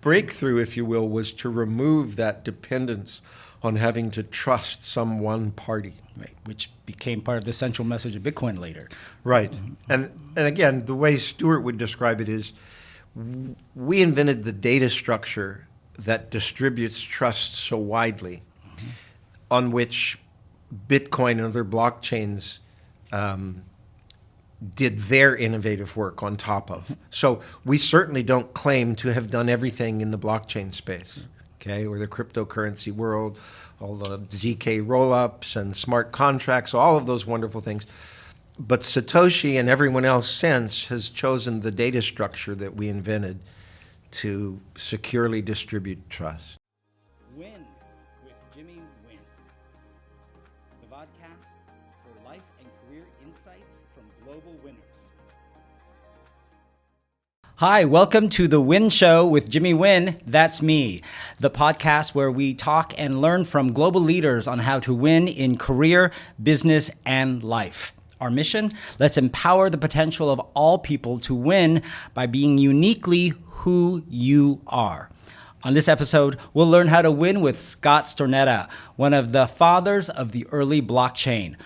breakthrough, if you will, was to remove that dependence on having to trust some one party. Right, which became part of the central message of Bitcoin later. Right. And again, the way Stuart would describe it is we invented the data structure that distributes trust so widely, on which Bitcoin and other blockchains did their innovative work on top of. So we certainly don't claim to have done everything in the blockchain space, okay, or the cryptocurrency world, all the ZK rollups and smart contracts, all of those wonderful things. But Satoshi and everyone else since has chosen the data structure that we invented to securely distribute trust. Win with Jimmy Nguyen, the vodcast for life and career insights from global winners. Hi, welcome to The Win Show with Jimmy Nguyen. That's me, the podcast where we talk and learn from global leaders on how to win in career, business, and life. Our mission? Let's empower the potential of all people to win by being uniquely who you are. On this episode, we'll learn how to win with Scott Stornetta, one of the fathers of the early blockchain,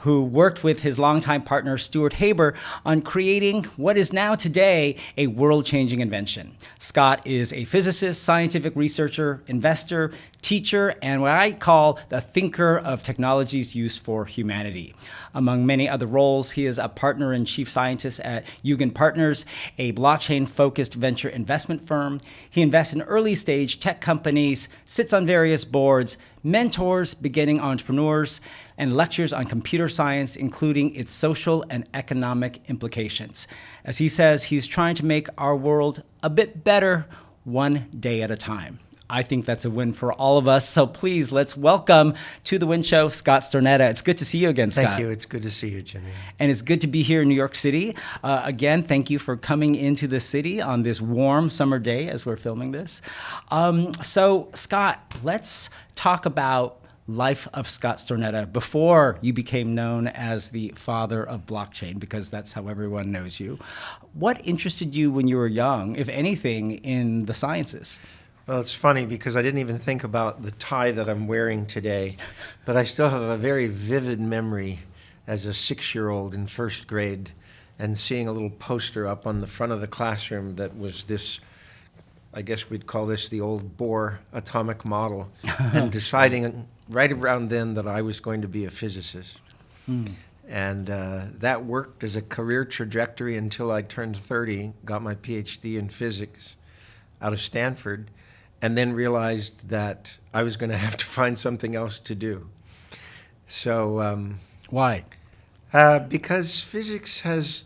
who worked with his longtime partner, Stuart Haber, on creating what is now today a world-changing invention. Scott is a physicist, scientific researcher, investor, teacher, and what I call the thinker of technology's use for humanity. Among many other roles, he is a partner and chief scientist at Yugen Partners, a blockchain-focused venture investment firm. He invests in early-stage tech companies, sits on various boards, mentors beginning entrepreneurs, and lectures on computer science, including its social and economic implications. As he says, he's trying to make our world a bit better one day at a time. I think that's a win for all of us. So please, let's welcome to The Win Show, Scott Stornetta. It's good to see you again, Scott. Thank you. It's good to see you, Jimmy. And it's good to be here in New York City. Again, thank you for coming into the city on this warm summer day as we're filming this. So, Scott, let's talk about life of Scott Stornetta before you became known as the father of blockchain, because that's how everyone knows you. What interested you when you were young, if anything, in the sciences? Well, it's funny because I didn't even think about the tie that I'm wearing today, but I still have a very vivid memory as a 6-year-old in first grade and seeing a little poster up on the front of the classroom that was this, I guess we'd call this the old Bohr atomic model, and deciding right around then that I was going to be a physicist. And that worked as a career trajectory until I turned 30, got my PhD in physics out of Stanford, and then realized that I was going to have to find something else to do. So Why? Because physics has,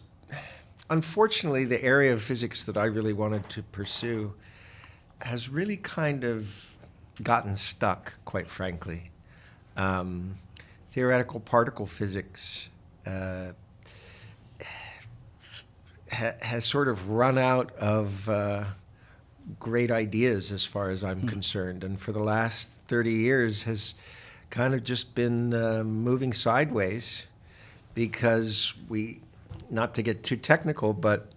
unfortunately, the area of physics that I really wanted to pursue has really kind of gotten stuck, quite frankly. Theoretical particle physics has sort of run out of great ideas as far as I'm concerned, and for the last 30 years has kind of just been moving sideways because not to get too technical, but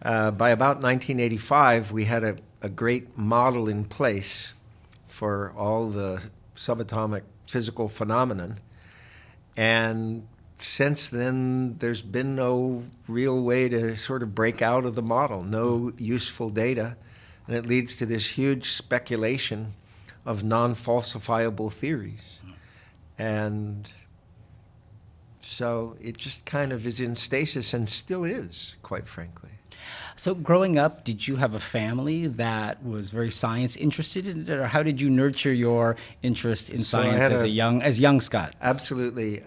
by about 1985 we had a great model in place for all the subatomic physical phenomenon, and since then there's been no real way to sort of break out of the model, no useful data. And it leads to this huge speculation of non-falsifiable theories. And so it just kind of is in stasis and still is, quite frankly. So growing up, did you have a family that was very science interested in it, or how did you nurture your interest in science as young Scott? Absolutely.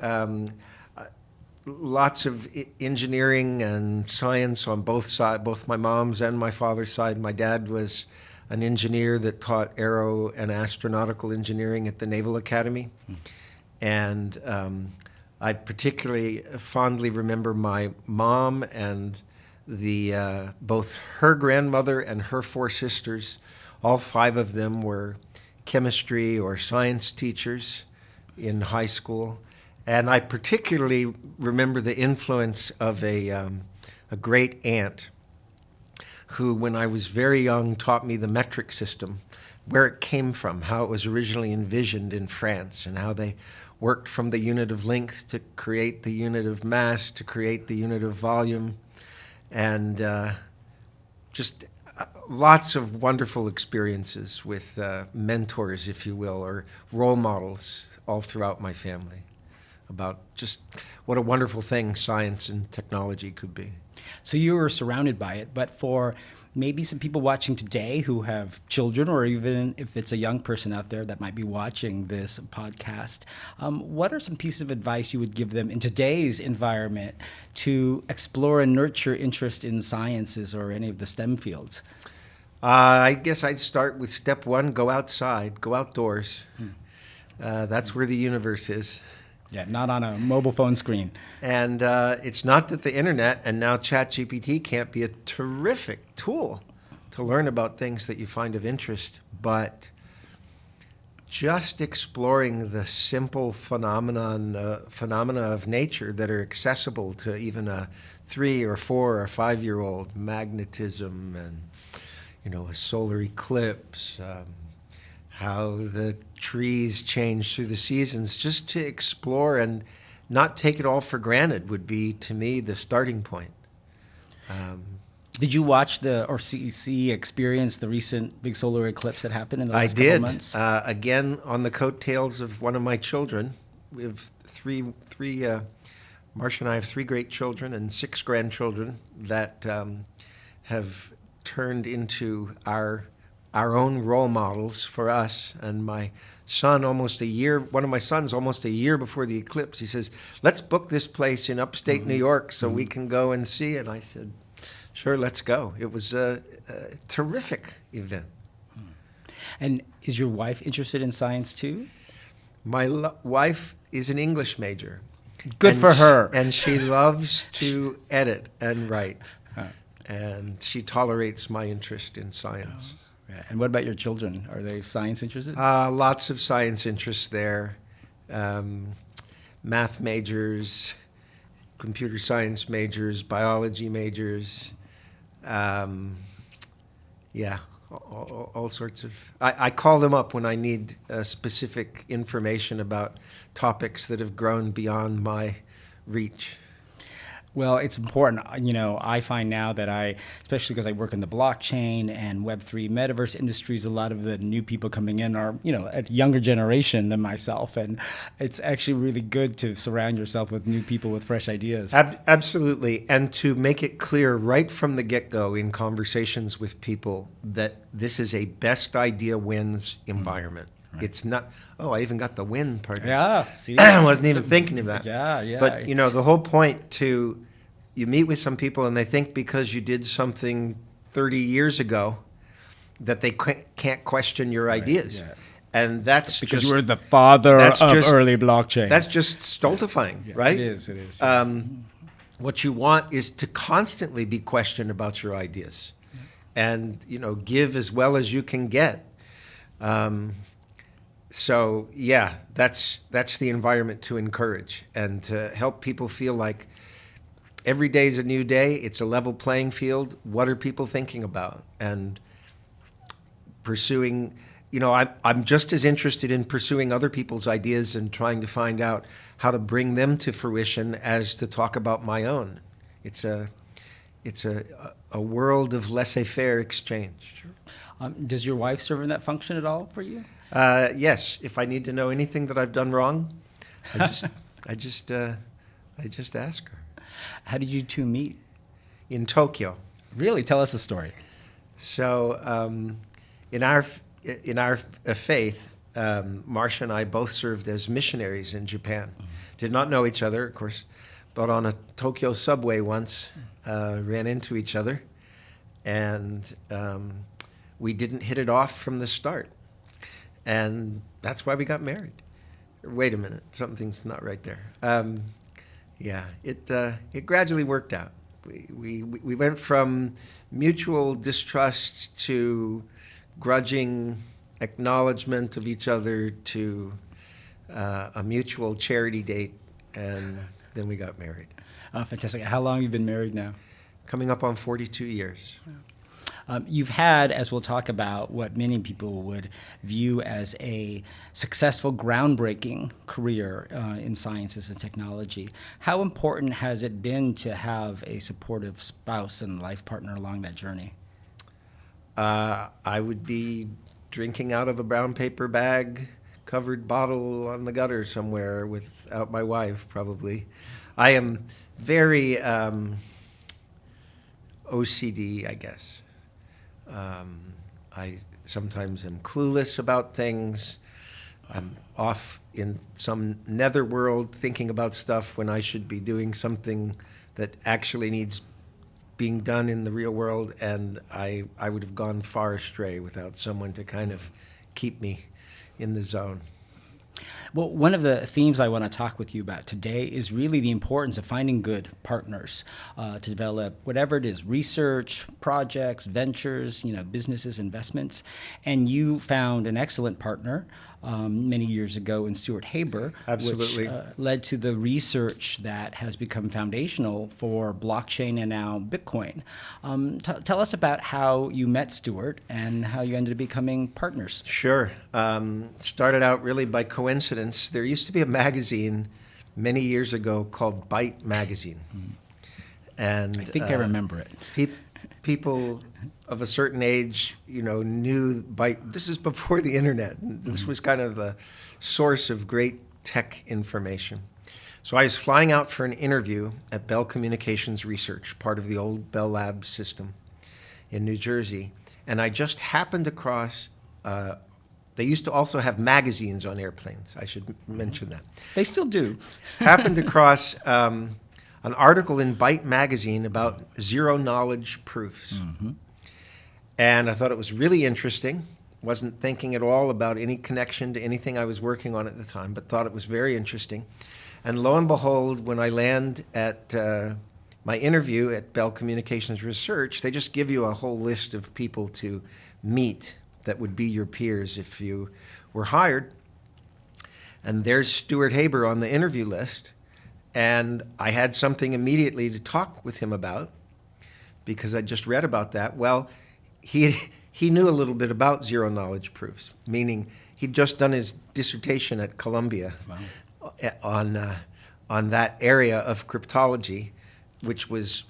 Lots of engineering and science on both sides, both my mom's and my father's side. My dad was an engineer that taught aero and astronautical engineering at the Naval Academy. And I particularly fondly remember my mom and both her grandmother and her 4 sisters. All 5 of them were chemistry or science teachers in high school. And I particularly remember the influence of a great aunt who, when I was very young, taught me the metric system, where it came from, how it was originally envisioned in France, and how they worked from the unit of length to create the unit of mass, to create the unit of volume, and just lots of wonderful experiences with mentors, if you will, or role models all throughout my family about just what a wonderful thing science and technology could be. So you were surrounded by it, but for maybe some people watching today who have children, or even if it's a young person out there that might be watching this podcast, what are some pieces of advice you would give them in today's environment to explore and nurture interest in sciences or any of the STEM fields? I guess I'd start with step one: go outside, go outdoors. That's where the universe is. Yeah, not on a mobile phone screen. And it's not that the internet and now ChatGPT can't be a terrific tool to learn about things that you find of interest, but just exploring the simple phenomena of nature that are accessible to even a 3 or 4 or 5-year-old, magnetism and a solar eclipse, how the trees change through the seasons, just to explore and not take it all for granted would be, to me, the starting point. Did you watch experience the recent big solar eclipse that happened in the last couple of months? I did. Again, on the coattails of one of my children. We have Marcia and I have 3 great children and 6 grandchildren that have turned into our own role models for us. And my son, one of my sons, almost a year before the eclipse, he says, "Let's book this place in upstate New York so we can go and see it." I said, "Sure, let's go." It was a terrific event. And is your wife interested in science too? My wife is an English major. Good for her. And she loves to edit and write. Huh. And she tolerates my interest in science. Yeah. And what about your children? Are they science interested? Lots of science interests there. Math majors, computer science majors, biology majors. All sorts of... I call them up when I need specific information about topics that have grown beyond my reach. Well, it's important. I find now that especially because I work in the blockchain and Web3 metaverse industries, a lot of the new people coming in are, a younger generation than myself. And it's actually really good to surround yourself with new people with fresh ideas. Absolutely. And to make it clear right from the get-go in conversations with people that this is a best idea wins environment. Right. It's not, I even got the win part. Yeah, see? I wasn't even thinking of that. Yeah. But, the whole point you meet with some people and they think because you did something 30 years ago that they can't question your ideas. Yeah. And that's because just, you were the father of early blockchain. That's just stultifying, right? It is. What you want is to constantly be questioned about your ideas and, give as well as you can get. So, that's the environment to encourage and to help people feel like every day is a new day. It's a level playing field. What are people thinking about? And pursuing, I'm just as interested in pursuing other people's ideas and trying to find out how to bring them to fruition as to talk about my own. It's a world of laissez-faire exchange. Sure. Does your wife serve in that function at all for you? Yes. If I need to know anything that I've done wrong, I just ask her. How did you two meet? In Tokyo. Really? Tell us the story. So, in our faith, Marcia and I both served as missionaries in Japan. Mm-hmm. Did not know each other, of course, but on a Tokyo subway once, ran into each other, and we didn't hit it off from the start. And that's why we got married. Wait a minute, something's not right there. It gradually worked out. We went from mutual distrust to grudging acknowledgement of each other to a mutual charity date, and then we got married. Oh, fantastic. How long have you been married now? Coming up on 42 years. You've had, as we'll talk about, what many people would view as a successful, groundbreaking career in sciences and technology. How important has it been to have a supportive spouse and life partner along that journey? I would be drinking out of a brown paper bag covered bottle on the gutter somewhere without my wife, probably. I am very OCD, I guess. I sometimes am clueless about things. I'm off in some netherworld thinking about stuff when I should be doing something that actually needs being done in the real world, and I would have gone far astray without someone to kind of keep me in the zone. Well, one of the themes I want to talk with you about today is really the importance of finding good partners to develop whatever it is, research, projects, ventures, businesses, investments. And you found an excellent partner many years ago in Stuart Haber, Absolutely. which led to the research that has become foundational for blockchain and now Bitcoin. Tell us about how you met Stuart and how you ended up becoming partners. Sure. Started out really by coincidence. There used to be a magazine many years ago called Byte Magazine. And I think I remember it. People of a certain age, knew Byte. This is before the internet. This was kind of the source of great tech information. So I was flying out for an interview at Bell Communications Research, part of the old Bell Labs system in New Jersey. And I just happened across, they used to also have magazines on airplanes. I should mention that. They still do. Happened across an article in Byte Magazine about zero-knowledge proofs. Mm-hmm. And I thought it was really interesting. Wasn't thinking at all about any connection to anything I was working on at the time, but thought it was very interesting. And lo and behold, when I land at my interview at Bell Communications Research, they just give you a whole list of people to meet that would be your peers if you were hired. And there's Stuart Haber on the interview list. And I had something immediately to talk with him about because I just read about that. Well, he knew a little bit about zero-knowledge proofs, meaning he'd just done his dissertation at Columbia. Wow. On that area of cryptology, which was,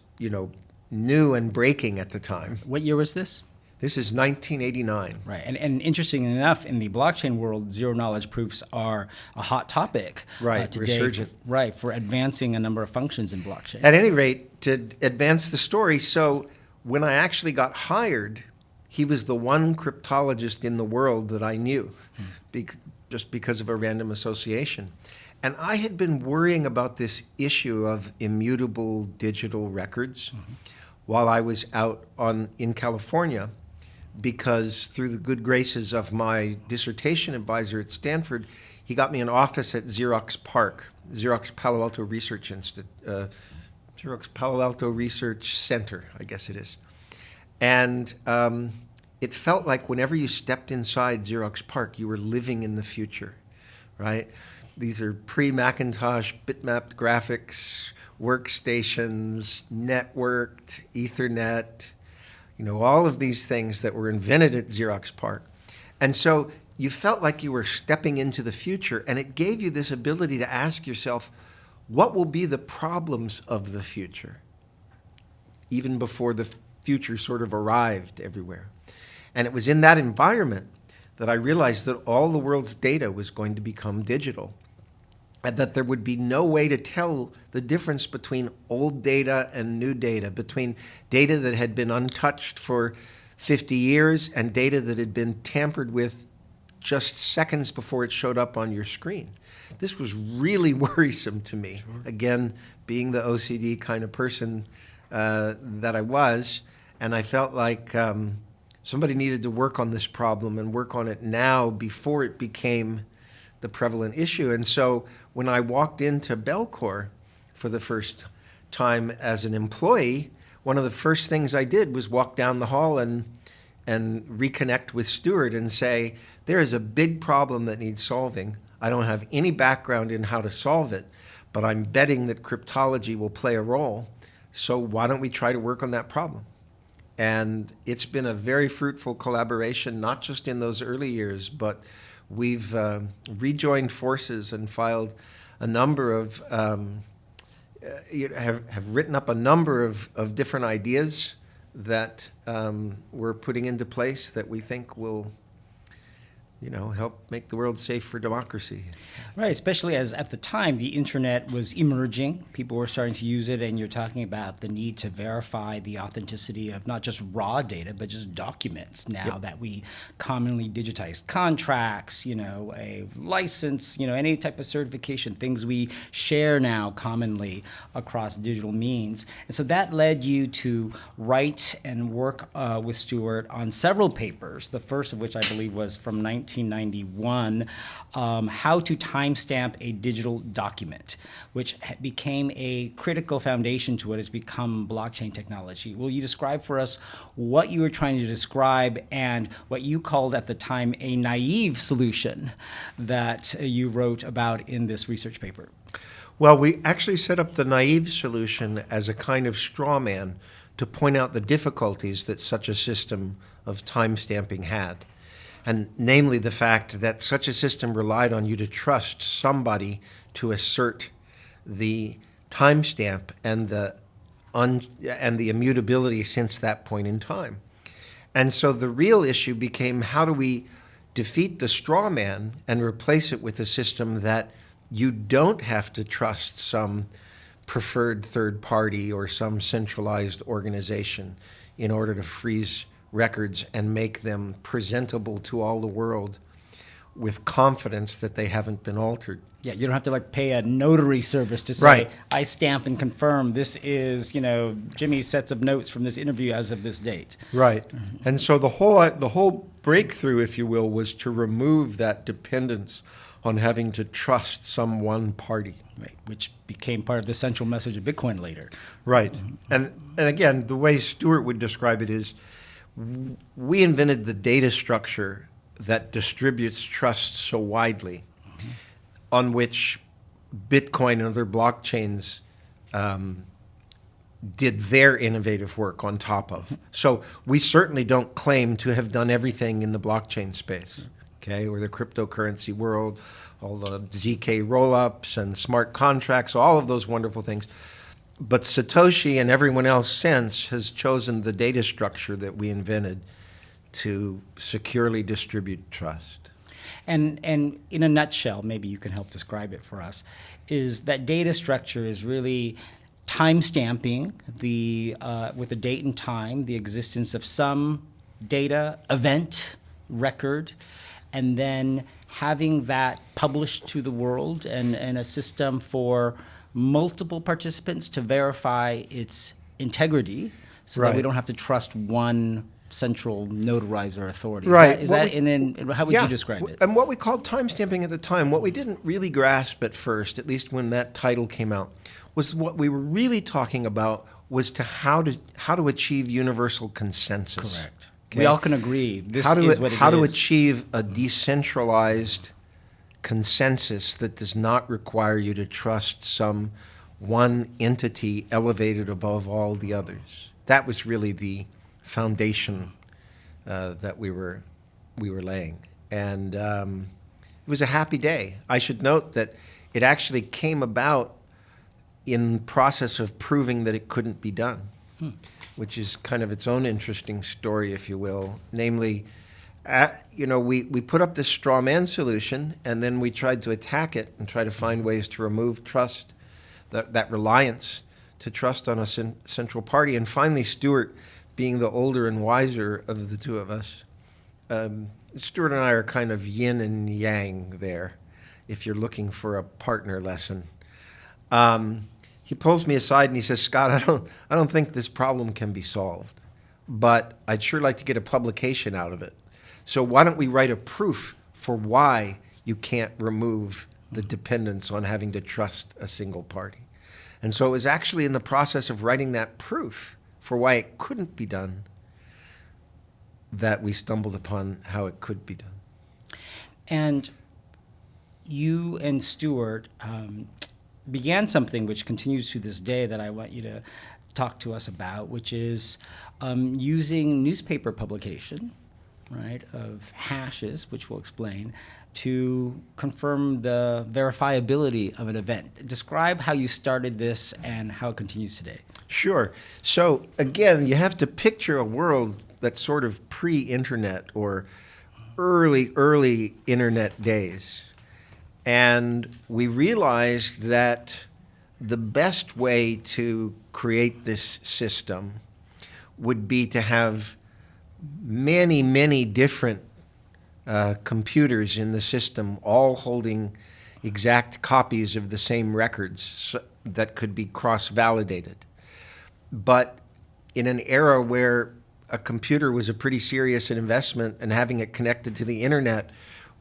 new and breaking at the time. What year was this? This is 1989. Right. And interesting enough, in the blockchain world, zero-knowledge proofs are a hot topic. Right, today. resurgent. Right, for advancing a number of functions in blockchain. At any rate, to advance the story, so when I actually got hired, he was the one cryptologist in the world that I knew, just because of a random association. And I had been worrying about this issue of immutable digital records while I was out in California, because through the good graces of my dissertation advisor at Stanford, he got me an office at Xerox PARC, Xerox Palo Alto Research Xerox Palo Alto Research Center, I guess it is. And it felt like whenever you stepped inside Xerox PARC, you were living in the future, right? These are pre-Macintosh bitmapped graphics, workstations, networked, Ethernet, all of these things that were invented at Xerox PARC. And so you felt like you were stepping into the future, and it gave you this ability to ask yourself, what will be the problems of the future, even before the future sort of arrived everywhere. And it was in that environment that I realized that all the world's data was going to become digital, and that there would be no way to tell the difference between old data and new data, between data that had been untouched for 50 years and data that had been tampered with just seconds before it showed up on your screen. This was really worrisome to me. Sure. Again, being the OCD kind of person that I was, and I felt like somebody needed to work on this problem and work on it now before it became the prevalent issue. And so when I walked into Bellcore for the first time as an employee, one of the first things I did was walk down the hall and reconnect with Stuart and say, there is a big problem that needs solving. I don't have any background in how to solve it, but I'm betting that cryptology will play a role. So why don't we try to work on that problem? And it's been a very fruitful collaboration, not just in those early years, but we've rejoined forces and filed a number of, have written up a number of different ideas that we're putting into place that we think will, help make the world safe for democracy. Right, especially as at the time the internet was emerging, people were starting to use it, and you're talking about the need to verify the authenticity of not just raw data, but just documents now that we commonly digitize contracts, a license, any type of certification, things we share now commonly across digital means. And so that led you to write and work with Stuart on several papers, the first of which I believe was from 1991, How to Timestamp a Digital Document, which became a critical foundation to what has become blockchain technology. Will you describe for us what you were trying to describe and what you called at the time a naive solution that you wrote about in this research paper? Well, we actually set up the naive solution as a kind of straw man to point out the difficulties that such a system of timestamping had. And namely the fact that such a system relied on you to trust somebody to assert the timestamp and the immutability since that point in time. And so the real issue became, how do we defeat the straw man and replace it with a system that you don't have to trust some preferred third party or some centralized organization in order to freeze records and make them presentable to all the world with confidence that they haven't been altered. Yeah, you don't have to pay a notary service to say, Right. I stamp and confirm this is, Jimmy's sets of notes from this interview as of this date. Right. And so the whole breakthrough, if you will, was to remove that dependence on having to trust some one party. Right, which became part of the central message of Bitcoin later. Right. And again, the way Stuart would describe it is, we invented the data structure that distributes trust so widely, on which Bitcoin and other blockchains did their innovative work on top of. So we certainly don't claim to have done everything in the blockchain space, okay, or the cryptocurrency world, all the ZK rollups and smart contracts, all of those wonderful things. But Satoshi and everyone else since has chosen the data structure that we invented to securely distribute trust. And in a nutshell, maybe you can help describe it for us, is that data structure is really timestamping with a date and time, the existence of some data, event, record, and then having that published to the world and a system for multiple participants to verify its integrity so that we don't have to trust one central notarizer authority. Right. How would you describe it? And what we called timestamping at the time, what we didn't really grasp at first, at least when that title came out, was what we were really talking about was how to achieve universal consensus. Correct. Okay? We all can agree this how to, is what it is. How to achieve a decentralized consensus that does not require you to trust some one entity elevated above all the others. That was really the foundation that we were laying, and it was a happy day. I should note that it actually came about in process of proving that it couldn't be done, which is kind of its own interesting story, if you will. Namely, we put up this straw man solution, and then we tried to attack it and try to find ways to remove trust, that reliance to trust on a central party. And finally, Stuart, being the older and wiser of the two of us, Stuart and I are kind of yin and yang there, if you're looking for a partner lesson. He pulls me aside and he says, "Scott, I don't think this problem can be solved, but I'd sure like to get a publication out of it. So why don't we write a proof for why you can't remove the dependence on having to trust a single party?" And so it was actually in the process of writing that proof for why it couldn't be done that we stumbled upon how it could be done. And you and Stuart began something which continues to this day that I want you to talk to us about, which is using newspaper publication, right, of hashes, which we'll explain, to confirm the verifiability of an event. Describe how you started this and how it continues today. Sure. So again, you have to picture a world that's sort of pre-internet or early internet days. And we realized that the best way to create this system would be to have many different computers in the system, all holding exact copies of the same records that could be cross-validated. But in an era where a computer was a pretty serious investment and having it connected to the internet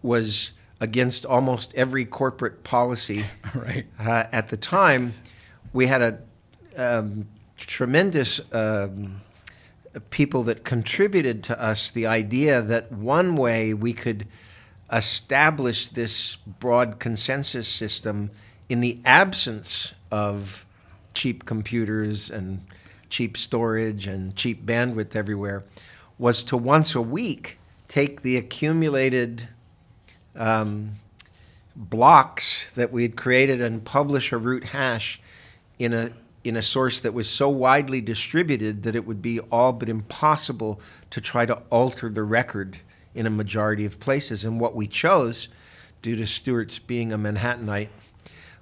was against almost every corporate policy Right. At the time, we had a tremendous people that contributed to us the idea that one way we could establish this broad consensus system in the absence of cheap computers and cheap storage and cheap bandwidth everywhere was to once a week take the accumulated blocks that we had created and publish a root hash in a source that was so widely distributed that it would be all but impossible to try to alter the record in a majority of places. And what we chose, due to Stuart's being a Manhattanite,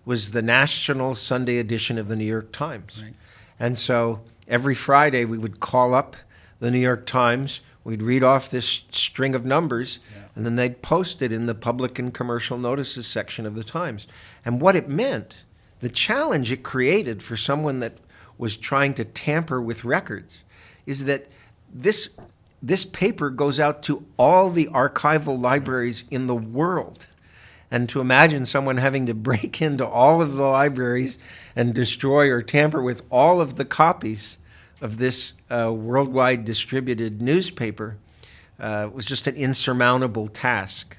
was the national Sunday edition of the New York Times. Right. And so every Friday we would call up the New York Times, we'd read off this string of numbers, and then they'd post it in the public and commercial notices section of the Times. And what it meant, the challenge it created for someone that was trying to tamper with records, is that this paper goes out to all the archival libraries in the world. And to imagine someone having to break into all of the libraries and destroy or tamper with all of the copies of this worldwide distributed newspaper was just an insurmountable task.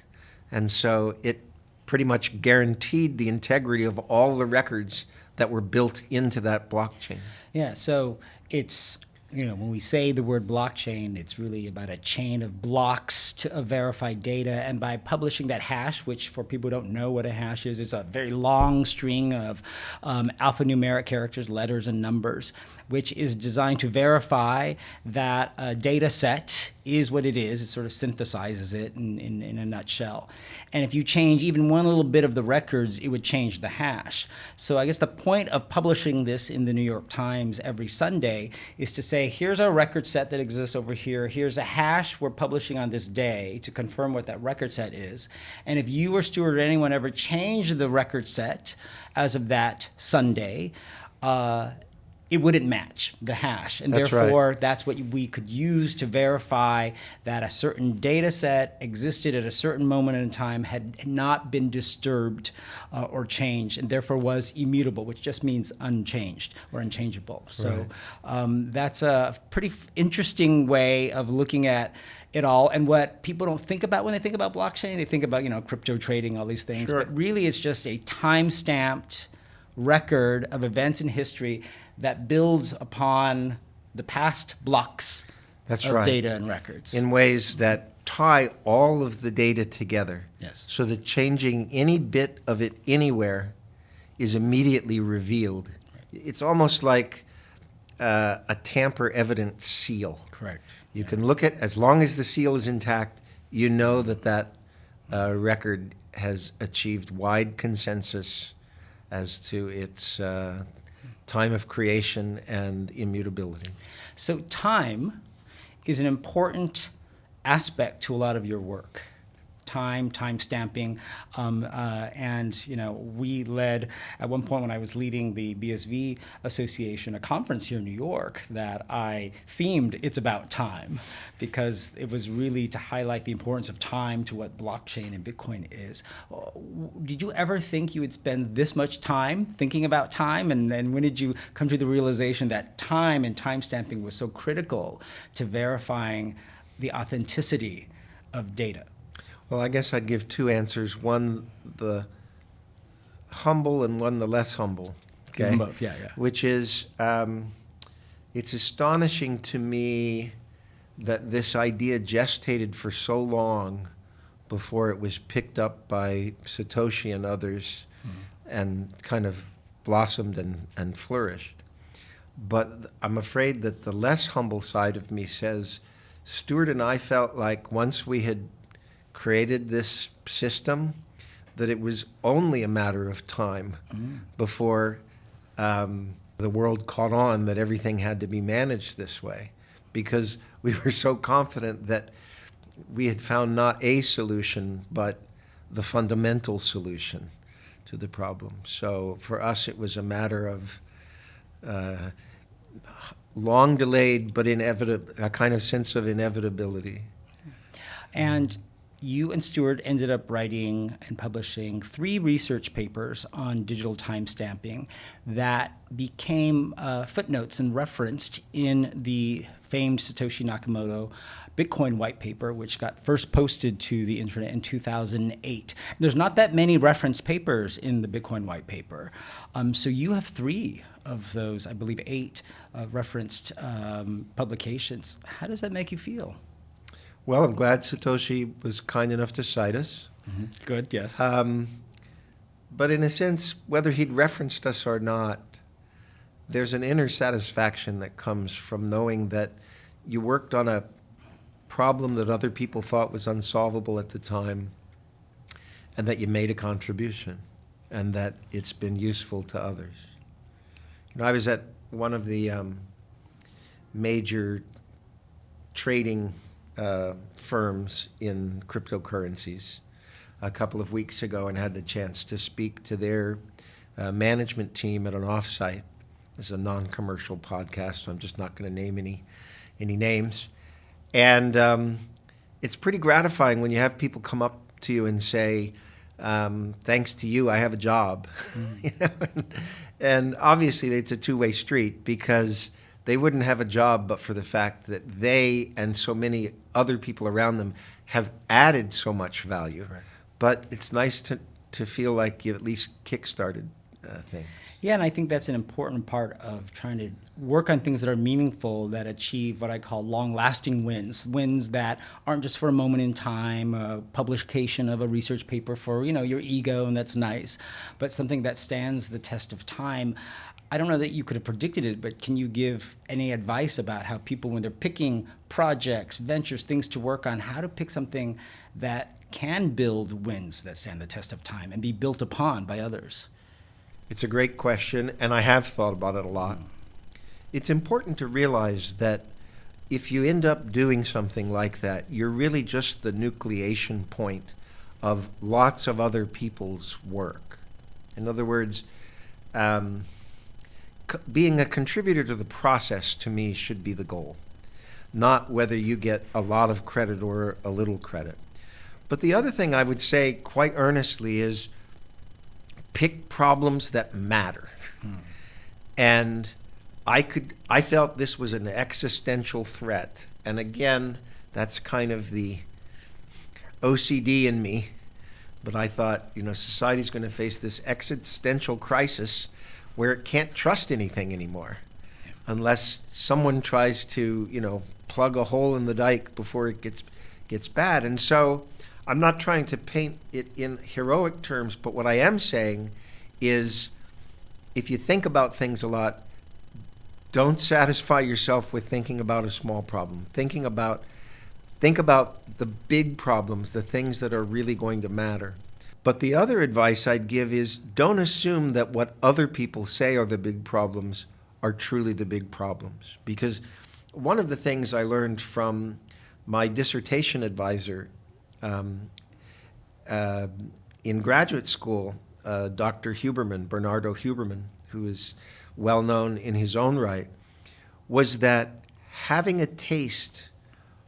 And so it pretty much guaranteed the integrity of all the records that were built into that blockchain. Yeah, so it's, when we say the word blockchain, it's really about a chain of blocks of verified data. And by publishing that hash, which for people who don't know what a hash is, it's a very long string of alphanumeric characters, letters, and numbers, which is designed to verify that a data set is what it is. It sort of synthesizes it in a nutshell. And if you change even one little bit of the records, it would change the hash. So I guess the point of publishing this in the New York Times every Sunday is to say, here's our record set that exists over here. Here's a hash we're publishing on this day to confirm what that record set is. And if you or Stuart or anyone ever changed the record set as of that Sunday, it wouldn't match the hash. And That's therefore, right. that's what we could use to verify that a certain data set existed at a certain moment in time, had not been disturbed or changed, and therefore was immutable, which just means unchanged or unchangeable. So that's a pretty interesting way of looking at it all. And what people don't think about when they think about blockchain, they think about, crypto trading, all these things. Sure. But really, it's just a time-stamped record of events in history that builds upon the past blocks That's of right. data and records. In ways that tie all of the data together. Yes. So that changing any bit of it anywhere is immediately revealed. It's almost like a tamper-evident seal. Correct. You can look at, as long as the seal is intact, you know that record has achieved wide consensus as to its time of creation and immutability. So time is an important aspect to a lot of your work. Time stamping, and we led at one point when I was leading the BSV Association a conference here in New York that I themed "It's About Time," because it was really to highlight the importance of time to what blockchain and Bitcoin is. Did you ever think you would spend this much time thinking about time, and when did you come to the realization that time and time stamping was so critical to verifying the authenticity of data? Well, I guess I'd give two answers, one the humble and one the less humble. Give them both, yeah. Which is, It's astonishing to me that this idea gestated for so long before it was picked up by Satoshi and others and kind of blossomed and flourished. But I'm afraid that the less humble side of me says, Stuart and I felt like once we had created this system, that it was only a matter of time before the world caught on that everything had to be managed this way, because we were so confident that we had found not a solution, but the fundamental solution to the problem. So for us, it was a matter of long delayed, but inevitable, a kind of sense of inevitability. And you and Stuart ended up writing and publishing 3 research papers on digital timestamping that became footnotes and referenced in the famed Satoshi Nakamoto Bitcoin white paper, which got first posted to the internet in 2008. There's not that many referenced papers in the Bitcoin white paper. So you have 3 of those, I believe 8 referenced publications. How does that make you feel? Well, I'm glad Satoshi was kind enough to cite us. Good, yes. But in a sense, whether he'd referenced us or not, there's an inner satisfaction that comes from knowing that you worked on a problem that other people thought was unsolvable at the time, and that you made a contribution, and that it's been useful to others. You know, I was at one of the major trading firms in cryptocurrencies a couple of weeks ago and had the chance to speak to their management team at an offsite. This is a non-commercial podcast, so I'm just not going to name any names. And it's pretty gratifying when you have people come up to you and say, thanks to you, I have a job. You know? And obviously it's a two-way street, because they wouldn't have a job but for the fact that they and so many other people around them have added so much value. Correct. But it's nice to feel like you at least kick-started things. Yeah, and I think that's an important part of trying to work on things that are meaningful, that achieve what I call long-lasting wins, wins that aren't just for a moment in time, a publication of a research paper for, you know, your ego, and that's nice, but something that stands the test of time. I don't know that you could have predicted it, but can you give any advice about how people, when they're picking projects, ventures, things to work on, how to pick something that can build wins that stand the test of time and be built upon by others? It's a great question, and I have thought about it a lot. It's important to realize that if you end up doing something like that, you're really just the nucleation point of lots of other people's work. In other words, being a contributor to the process, to me, should be the goal, not whether you get a lot of credit or a little credit. But the other thing I would say quite earnestly is pick problems that matter. And I felt this was an existential threat. And again, that's kind of the OCD in me. But I thought, you know, society's going to face this existential crisis where it can't trust anything anymore, unless someone tries to, you know, plug a hole in the dike before it gets bad. And so I'm not trying to paint it in heroic terms, but what I am saying is, if you think about things a lot, don't satisfy yourself with thinking about a small problem. Think about the big problems, the things that are really going to matter. But the other advice I'd give is, don't assume that what other people say are the big problems are truly the big problems. Because one of the things I learned from my dissertation advisor in graduate school, Dr. Huberman, Bernardo Huberman, who is well known in his own right, was that having a taste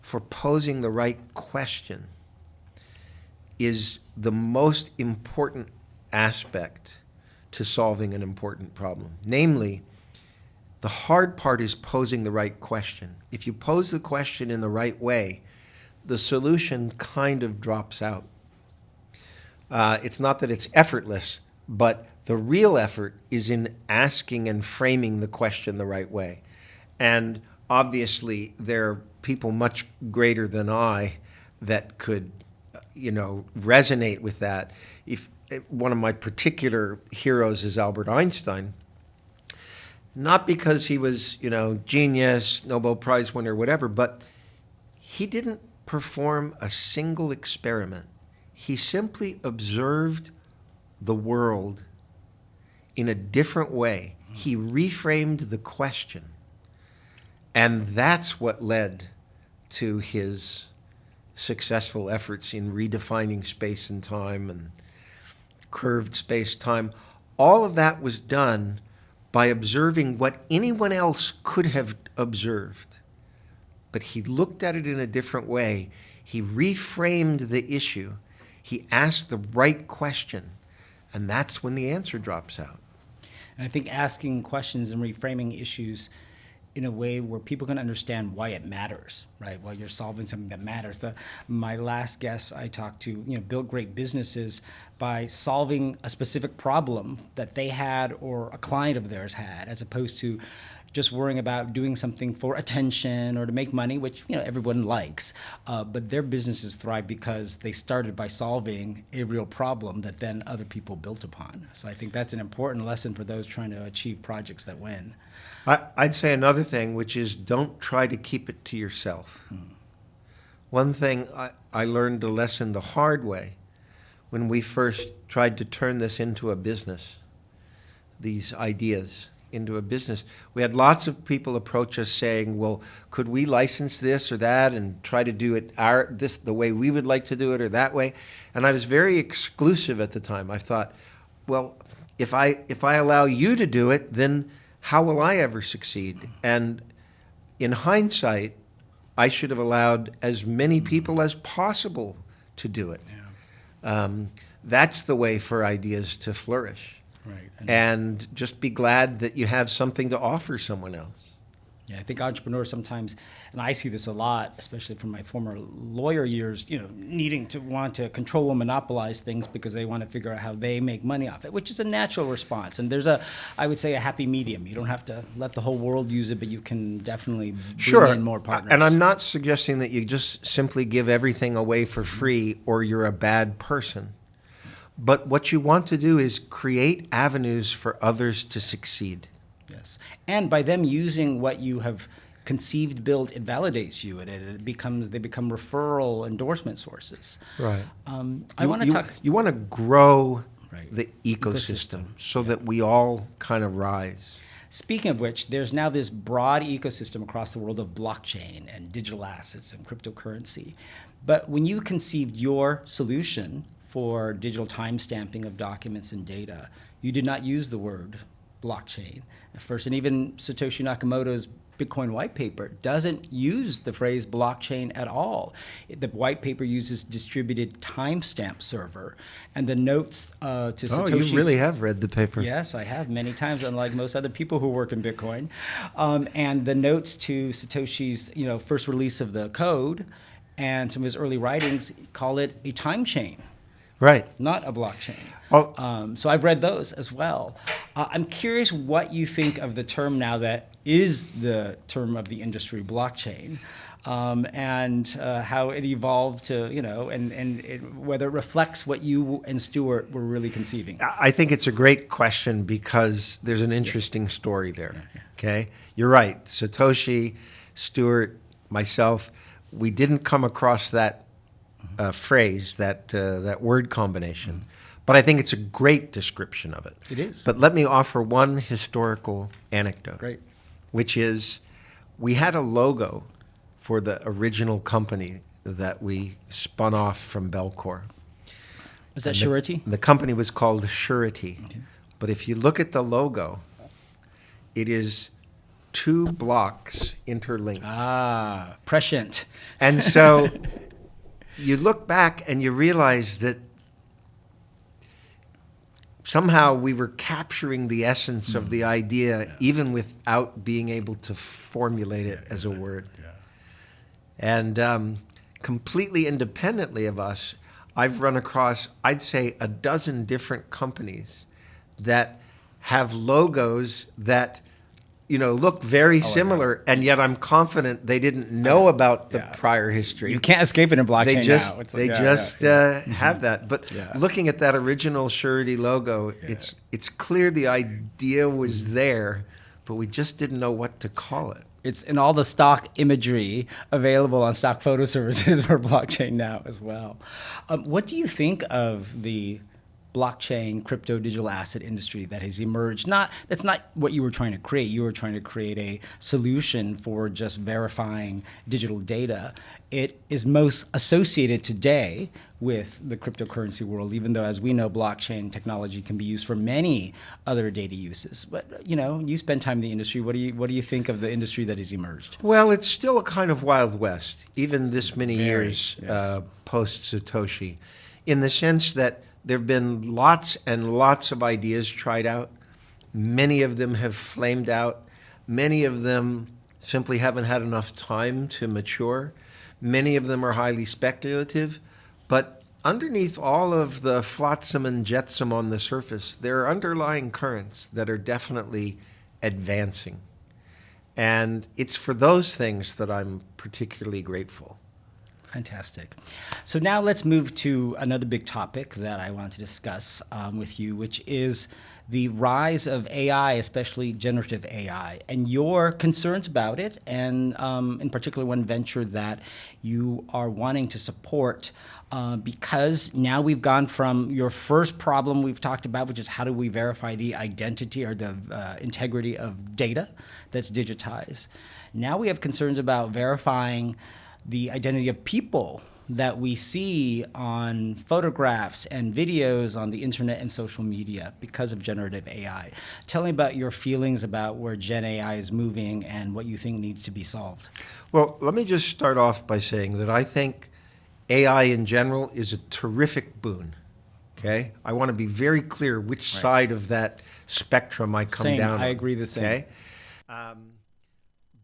for posing the right question is the most important aspect to solving an important problem. Namely, the hard part is posing the right question. If you pose the question in the right way, the solution kind of drops out. It's not that it's effortless, but the real effort is in asking and framing the question the right way. And obviously, there are people much greater than I that could, resonate with that. If one of my particular heroes is Albert Einstein, not because he was, genius, Nobel Prize winner, whatever, but he didn't perform a single experiment. He simply observed the world in a different way. He reframed the question. And that's what led to his successful efforts in redefining space and time and curved space-time. All of that was done by observing what anyone else could have observed. But he looked at it in a different way. He reframed the issue. He asked the right question. And that's when the answer drops out. And I think asking questions and reframing issues in a way where people can understand why it matters, right? While you're solving something that matters. My last guest I talked to, built great businesses by solving a specific problem that they had or a client of theirs had, as opposed to just worrying about doing something for attention or to make money, which everyone likes. But their businesses thrive because they started by solving a real problem that then other people built upon. So I think that's an important lesson for those trying to achieve projects that win. I'd say another thing, which is don't try to keep it to yourself. One thing I learned a lesson the hard way when we first tried to turn this into a business, these ideas into a business. We had lots of people approach us saying, well, could we license this or that and try to do it the way we would like to do it or that way? And I was very exclusive at the time. I thought, well, if I allow you to do it, then how will I ever succeed? And in hindsight, I should have allowed as many people as possible to do it. Yeah. That's the way for ideas to flourish. Right. And just be glad that you have something to offer someone else. Yeah, I think entrepreneurs sometimes, and I see this a lot, especially from my former lawyer years, needing to want to control and monopolize things because they want to figure out how they make money off it, which is a natural response. And there's I would say, a happy medium. You don't have to let the whole world use it, but you can definitely bring in more partners. And I'm not suggesting that you just simply give everything away for free or you're a bad person. But what you want to do is create avenues for others to succeed. Yes. And by them using what you have conceived, built, it validates you, and they become referral endorsement sources. Right. I want to talk. You want to grow Right. the ecosystem so that we all kind of rise. Speaking of which, there's now this broad ecosystem across the world of blockchain and digital assets and cryptocurrency. But when you conceived your solution for digital timestamping of documents and data, you did not use the word blockchain at first. And even Satoshi Nakamoto's Bitcoin white paper doesn't use the phrase blockchain at all. The white paper uses distributed timestamp server, and the notes to Satoshi's... Oh, you really have read the paper. Yes, I have many times, unlike most other people who work in Bitcoin. And the notes to Satoshi's first release of the code and some of his early writings call it a time chain. Right. Not a blockchain. Oh. So I've read those as well. I'm curious what you think of the term now that is the term of the industry, blockchain, and how it evolved to, whether it reflects what you and Stuart were really conceiving. I think it's a great question because there's an interesting story there. Okay? You're right. Satoshi, Stuart, myself, we didn't come across that phrase, that word combination. But I think it's a great description of it. It is. But let me offer one historical anecdote. Great. Which is, we had a logo for the original company that we spun off from Belcor. Was that Surety? The company was called Surety. Okay. But if you look at the logo, it is 2 blocks interlinked. Ah, prescient. And so you look back and you realize that somehow we were capturing the essence of the idea, even without being able to formulate it as a word. And completely independently of us, I've run across, I'd say, a dozen different companies that have logos that look very similar, and yet I'm confident they didn't know about the prior history. You can't escape it in blockchain They just now. It's they like, just have that. But looking at that original Surety logo, it's clear the idea was there, but we just didn't know what to call it. It's in all the stock imagery available on stock photo services for blockchain now as well. What do you think of the blockchain, crypto, digital asset industry that has emerged? That's not what you were trying to create. You were trying to create a solution for just verifying digital data. It is most associated today with the cryptocurrency world, even though, as we know, blockchain technology can be used for many other data uses. But you spend time in the industry. What do you think of the industry that has emerged? Well, it's still a kind of Wild West, even this many years post Satoshi, in the sense that there have been lots and lots of ideas tried out. Many of them have flamed out. Many of them simply haven't had enough time to mature. Many of them are highly speculative. But underneath all of the flotsam and jetsam on the surface, there are underlying currents that are definitely advancing. And it's for those things that I'm particularly grateful. Fantastic. So now let's move to another big topic that I want to discuss with you, which is the rise of AI, especially generative AI, and your concerns about it, and in particular one venture that you are wanting to support, because now we've gone from your first problem we've talked about, which is how do we verify the identity or the integrity of data that's digitized. Now we have concerns about verifying the identity of people that we see on photographs and videos on the internet and social media because of generative AI. Tell me about your feelings about where Gen AI is moving and what you think needs to be solved. Well, let me just start off by saying that I think AI in general is a terrific boon. Okay? I want to be very clear which side of that spectrum I come down on. I agree the same. Okay?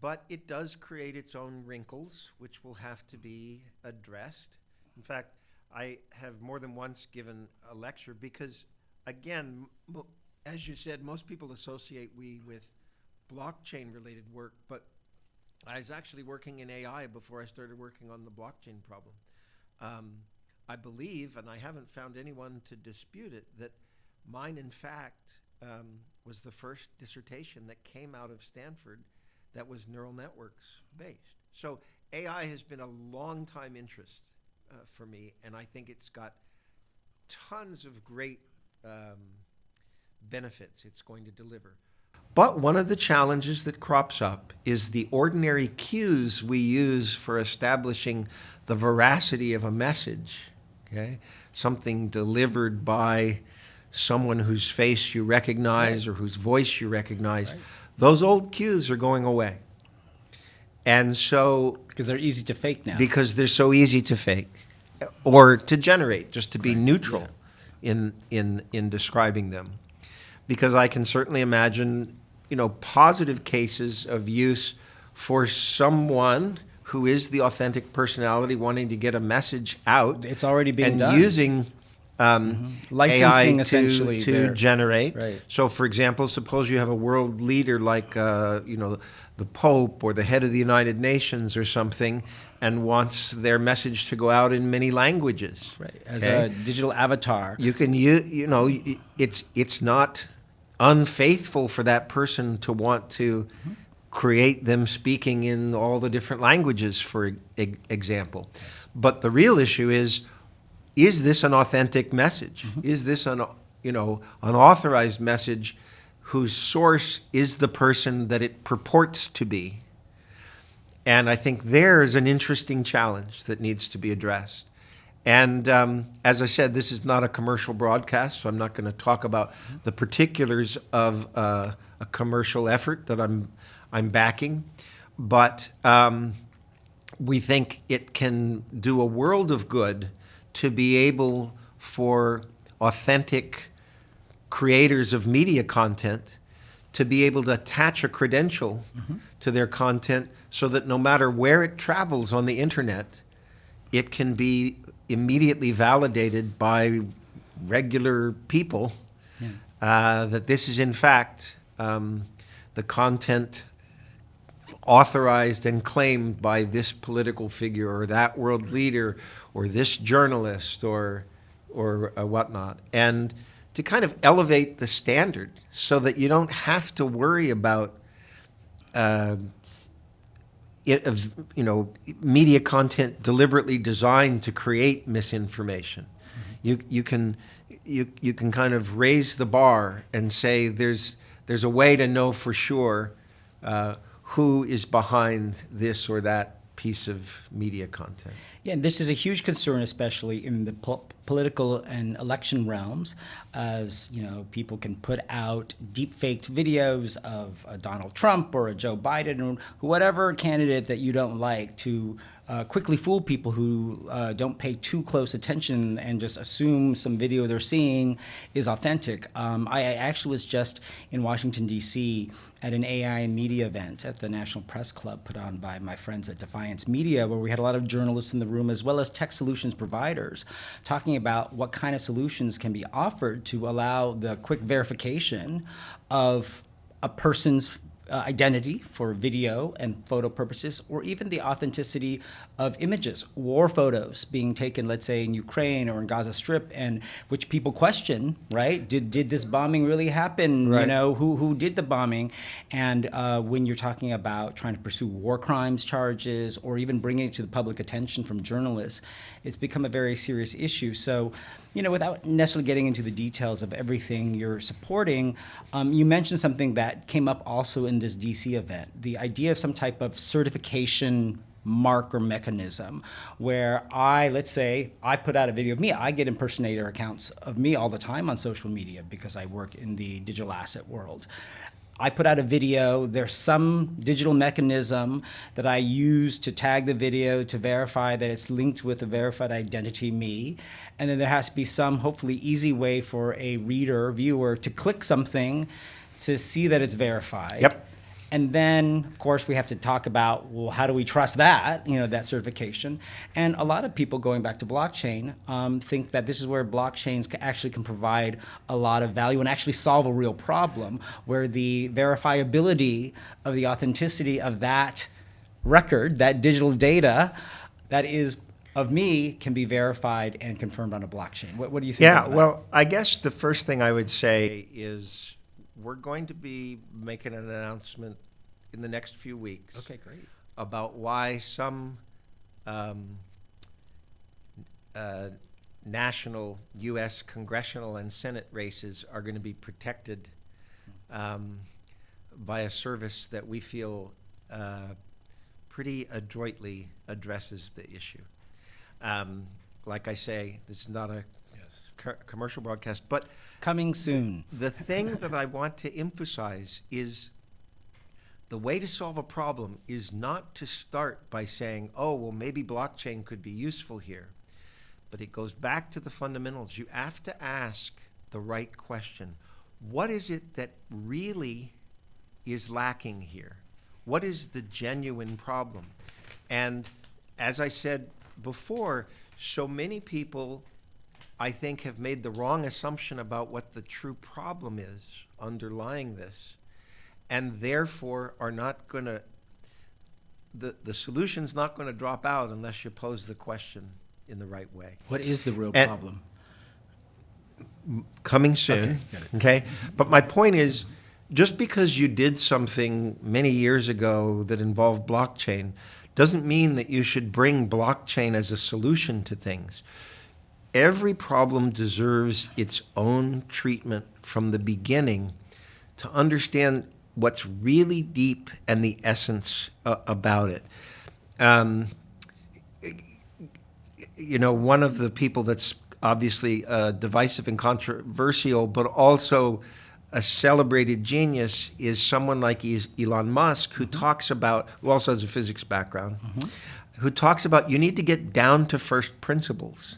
But it does create its own wrinkles, which will have to be addressed. In fact, I have more than once given a lecture because, again, as you said, most people associate we with blockchain-related work, but I was actually working in AI before I started working on the blockchain problem. I believe, and I haven't found anyone to dispute it, that mine, in fact, was the first dissertation that came out of Stanford that was neural networks based. So AI has been a long time interest for me, and I think it's got tons of great benefits it's going to deliver. But one of the challenges that crops up is the ordinary cues we use for establishing the veracity of a message, okay? Something delivered by someone whose face you recognize or whose voice you recognize. Those old cues are going away. And so... Because they're easy to fake now. Because they're so easy to fake or to generate, just to be neutral in describing them. Because I can certainly imagine, positive cases of use for someone who is the authentic personality wanting to get a message out. It's already being and done. using licensing AI essentially to generate. Right. So, for example, suppose you have a world leader like the Pope or the head of the United Nations or something, and wants their message to go out in many languages. Right. As a digital avatar. You can it's not unfaithful for that person to want to create them speaking in all the different languages, for example. Yes. But the real issue is this an authentic message? Is this an authorized message whose source is the person that it purports to be? And I think there's an interesting challenge that needs to be addressed. And as I said, this is not a commercial broadcast, so I'm not going to talk about the particulars of a commercial effort that I'm backing. But we think it can do a world of good to be able for authentic creators of media content to be able to attach a credential to their content so that no matter where it travels on the internet, it can be immediately validated by regular people that this is in fact the content authorized and claimed by this political figure or that world leader or this journalist or whatnot, and to kind of elevate the standard so that you don't have to worry about media content deliberately designed to create misinformation. Mm-hmm. You can kind of raise the bar and say there's a way to know for sure who is behind this or that piece of media content. Yeah, and this is a huge concern, especially in the political and election realms, as people can put out deep-faked videos of Donald Trump or a Joe Biden or whatever candidate that you don't like to quickly fool people who don't pay too close attention and just assume some video they're seeing is authentic. I actually was just in Washington, D.C. at an AI and media event at the National Press Club put on by my friends at Defiance Media, where we had a lot of journalists in the room as well as tech solutions providers talking about what kind of solutions can be offered to allow the quick verification of a person's identity for video and photo purposes, or even the authenticity of images, war photos being taken, let's say, in Ukraine or in Gaza Strip, and which people question, right? Did this bombing really happen? Right. Who did the bombing? And when you're talking about trying to pursue war crimes charges or even bringing it to the public attention from journalists, it's become a very serious issue. So, without necessarily getting into the details of everything you're supporting, you mentioned something that came up also in this DC event, the idea of some type of certification mark or mechanism where let's say I put out a video of me. I get impersonator accounts of me all the time on social media because I work in the digital asset world. I put out a video, there's some digital mechanism that I use to tag the video to verify that it's linked with a verified identity, me. And then there has to be some hopefully easy way for a reader, viewer to click something to see that it's verified. Yep. And then, of course, we have to talk about, well, how do we trust that, that certification? And a lot of people, going back to blockchain, think that this is where blockchains actually can provide a lot of value and actually solve a real problem, where the verifiability of the authenticity of that record, that digital data that is of me, can be verified and confirmed on a blockchain. What do you think about that? Yeah, well, I guess the first thing I would say is we're going to be making an announcement in the next few weeks. Okay, great. About why some national U.S. congressional and Senate races are going to be protected by a service that we feel pretty adroitly addresses the issue. Like I say, this is not a commercial broadcast, but coming soon. The thing that I want to emphasize is the way to solve a problem is not to start by saying, oh, well, maybe blockchain could be useful here. But it goes back to the fundamentals. You have to ask the right question. What is it that really is lacking here? What is the genuine problem? And as I said before, so many people, I think, have made the wrong assumption about what the true problem is underlying this, and therefore are not going to, the solution's not going to drop out unless you pose the question in the right way. What is the real problem? Coming soon, okay? But my point is, just because you did something many years ago that involved blockchain doesn't mean that you should bring blockchain as a solution to things. Every problem deserves its own treatment from the beginning to understand what's really deep and the essence about it. One of the people that's obviously divisive and controversial, but also a celebrated genius, is someone like Elon Musk, who talks about, who also has a physics background, who talks about you need to get down to first principles.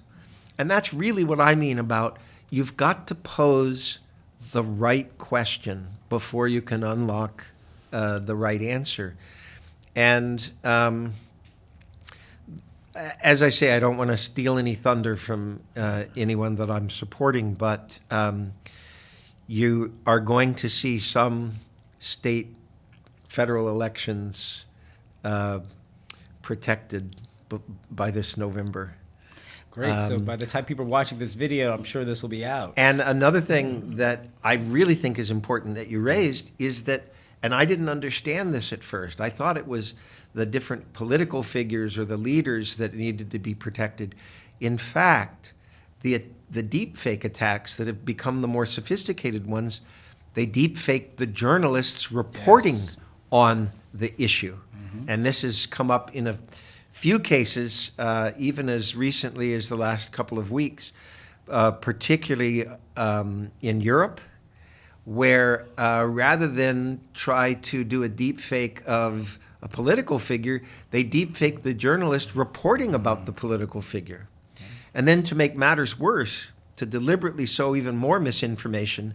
And that's really what I mean about you've got to pose the right question before you can unlock the right answer. And as I say, I don't want to steal any thunder from anyone that I'm supporting, but you are going to see some state federal elections protected by this November. Great. So by the time people are watching this video, I'm sure this will be out. And another thing that I really think is important that you raised is that, and I didn't understand this at first, I thought it was the different political figures or the leaders that needed to be protected. In fact, the deep fake attacks that have become the more sophisticated ones, they deep fake the journalists reporting on the issue. And this has come up in a few cases, even as recently as the last couple of weeks, particularly in Europe, where rather than try to do a deep fake of a political figure, they deep fake the journalist reporting about the political figure. And then to make matters worse, to deliberately sow even more misinformation,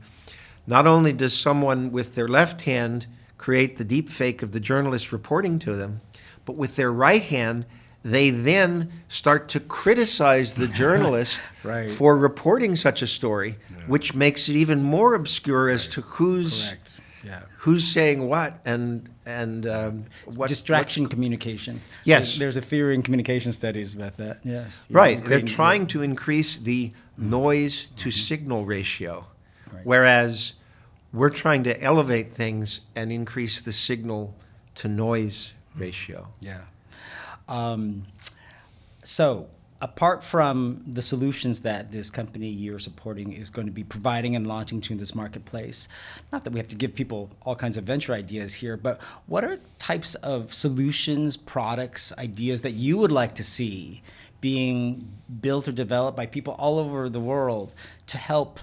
not only does someone with their left hand create the deep fake of the journalist reporting to them, but with their right hand, they then start to criticize the journalist Right. for reporting such a story, which makes it even more obscure as to who's Correct. Yeah. who's saying what and what Distraction communication. Yes. There's a theory in communication studies about that. Yes. Right. They're trying to increase the noise to signal ratio, Right. whereas we're trying to elevate things and increase the signal to noise ratio. Yeah. So, apart from the solutions that this company you're supporting is going to be providing and launching to this marketplace, not that we have to give people all kinds of venture ideas here, but what are types of solutions, products, ideas that you would like to see being built or developed by people all over the world to help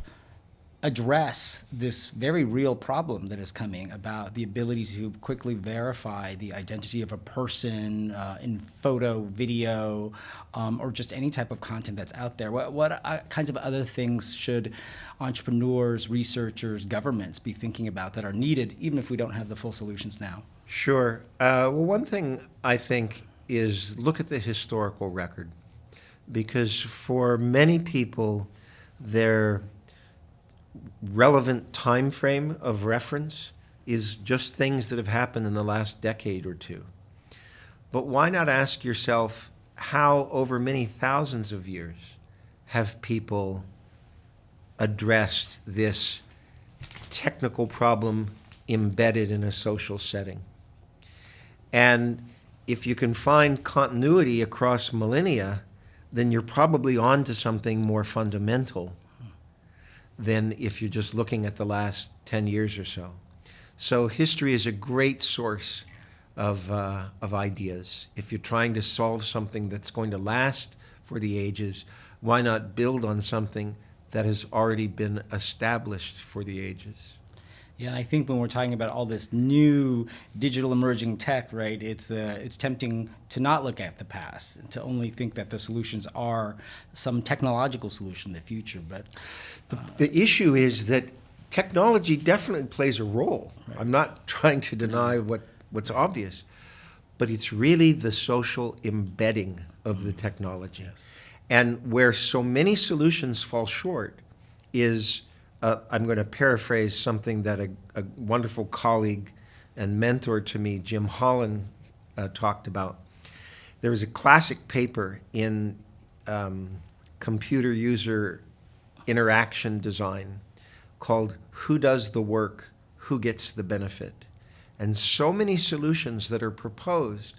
address this very real problem that is coming about the ability to quickly verify the identity of a person in photo, video, or just any type of content that's out there? What kinds of other things should entrepreneurs, researchers, governments be thinking about that are needed, even if we don't have the full solutions now? Sure. Well, one thing I think is look at the historical record, because for many people, their relevant time frame of reference is just things that have happened in the last decade or two. But why not ask yourself, how over many thousands of years have people addressed this technical problem embedded in a social setting? And if you can find continuity across millennia, then you're probably on to something more fundamental than if you're just looking at the last 10 years or so. So history is a great source of ideas. If you're trying to solve something that's going to last for the ages, why not build on something that has already been established for the ages? Yeah, and I think when we're talking about all this new digital emerging tech, right, it's tempting to not look at the past and to only think that the solutions are some technological solution in the future. But the issue is that technology definitely plays a role. Right. I'm not trying to deny what's obvious, but it's really the social embedding of the technology. Yes. And where so many solutions fall short is, I'm going to paraphrase something that a wonderful colleague and mentor to me, Jim Holland, talked about. There was a classic paper in computer user interaction design called Who Does the Work, Who Gets the Benefit? And so many solutions that are propose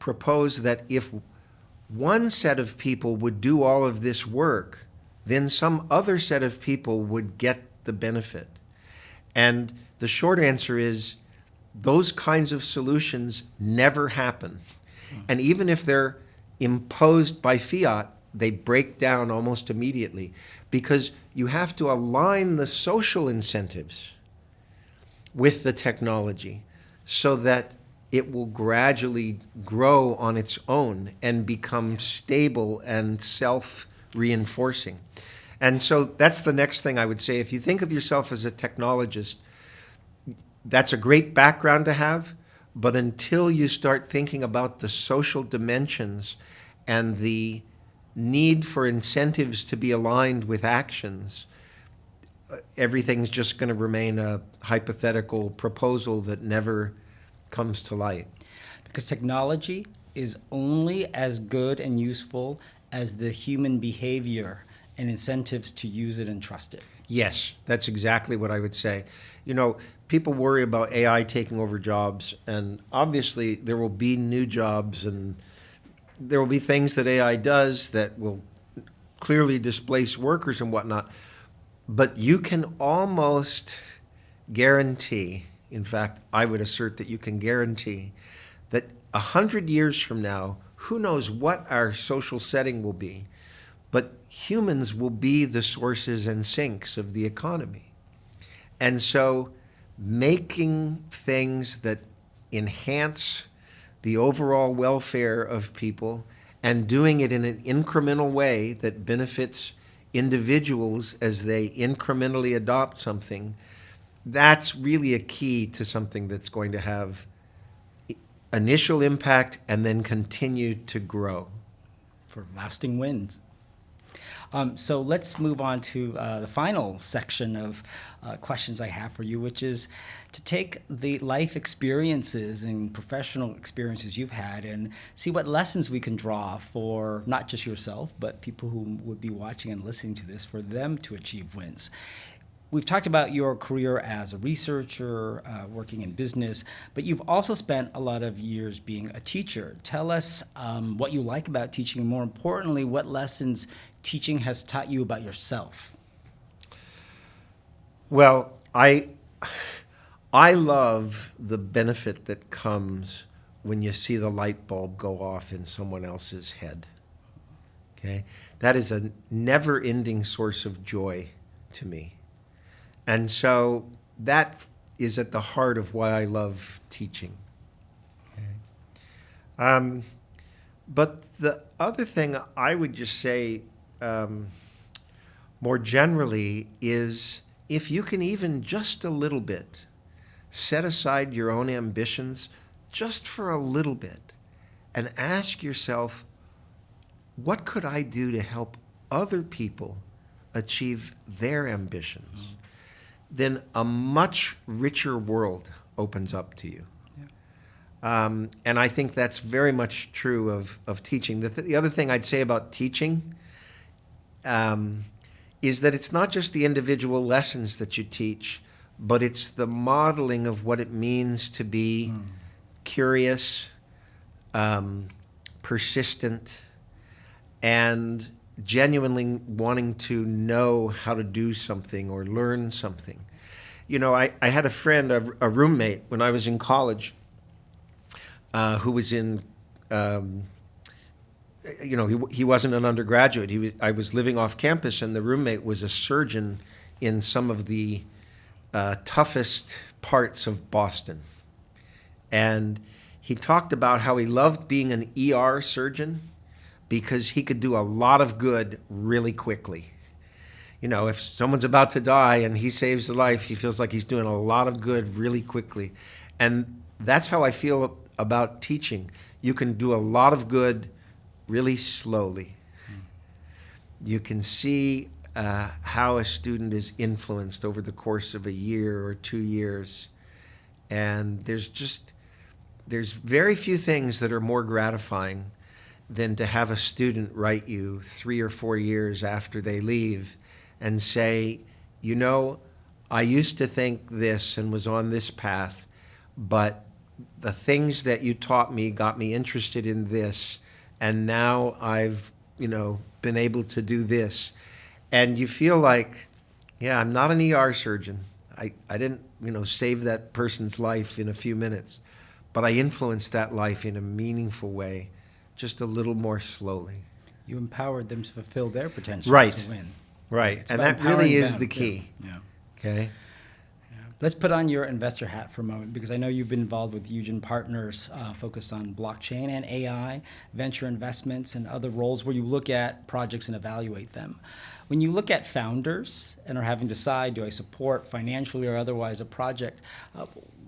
that if one set of people would do all of this work, then some other set of people would get the benefit. And the short answer is those kinds of solutions never happen. And even if they're imposed by fiat, they break down almost immediately, because you have to align the social incentives with the technology so that it will gradually grow on its own and become stable and self-reinforcing. And so that's the next thing I would say. If you think of yourself as a technologist, that's a great background to have, but until you start thinking about the social dimensions and the need for incentives to be aligned with actions, everything's just going to remain a hypothetical proposal that never comes to light. Because technology is only as good and useful as the human behavior and incentives to use it and trust it. Yes, that's exactly what I would say. You know, people worry about AI taking over jobs, and obviously there will be new jobs, and there will be things that AI does that will clearly displace workers and whatnot. But you can almost guarantee, in fact, I would assert that you can guarantee that 100 years from now, who knows what our social setting will be, but humans will be the sources and sinks of the economy. And so making things that enhance the overall welfare of people and doing it in an incremental way that benefits individuals as they incrementally adopt something, that's really a key to something that's going to have initial impact and then continue to grow. For lasting wins. So let's move on to the final section of questions I have for you, which is to take the life experiences and professional experiences you've had and see what lessons we can draw for not just yourself, but people who would be watching and listening to this, for them to achieve wins. We've talked about your career as a researcher, working in business, but you've also spent a lot of years being a teacher. Tell us what you like about teaching, and more importantly, what lessons teaching has taught you about yourself. Well, I love the benefit that comes when you see the light bulb go off in someone else's head. Okay? That is a never-ending source of joy to me. And so that is at the heart of why I love teaching. Okay. But the other thing I would just say more generally is, if you can even just a little bit set aside your own ambitions just for a little bit and ask yourself, what could I do to help other people achieve their ambitions? Then a much richer world opens up to you. Yeah. And I think that's very much true of teaching. The other thing I'd say about teaching is that it's not just the individual lessons that you teach, but it's the modeling of what it means to be curious, persistent, and genuinely wanting to know how to do something or learn something. You know, I had a friend, a roommate, when I was in college, who was in, he wasn't an undergraduate. I was living off campus, and the roommate was a surgeon in some of the toughest parts of Boston. And he talked about how he loved being an ER surgeon because he could do a lot of good really quickly. You know, if someone's about to die and he saves the life, he feels like he's doing a lot of good really quickly. And that's how I feel about teaching. You can do a lot of good really slowly. You can see how a student is influenced over the course of a year or 2 years. And there's very few things that are more gratifying than to have a student write you 3 or 4 years after they leave and say, you know, I used to think this and was on this path, but the things that you taught me got me interested in this, and now I've, been able to do this. And you feel like, yeah, I'm not an ER surgeon. I didn't, save that person's life in a few minutes, but I influenced that life in a meaningful way, just a little more slowly. You empowered them to fulfill their potential Right. to win. Right. It's And about that really empowering is them. the key. Yeah. Okay. Let's put on your investor hat for a moment, because I know you've been involved with Yugen Partners, focused on blockchain and AI, venture investments, and other roles where you look at projects and evaluate them. When you look at founders and are having to decide, do I support financially or otherwise a project,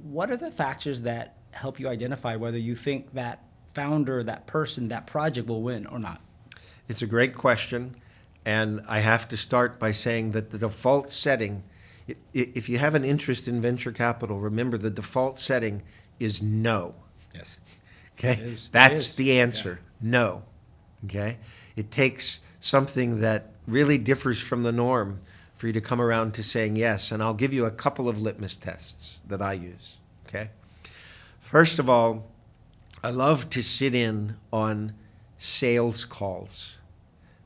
what are the factors that help you identify whether you think that founder, that person, that project will win or not? It's a great question. And I have to start by saying that the default setting, if you have an interest in venture capital, remember the default setting is no. Yes. Okay? It is. It That's is. the answer. No. Okay? It takes something that really differs from the norm for you to come around to saying yes. And I'll give you a couple of litmus tests that I use. Okay? First of all, I love to sit in on sales calls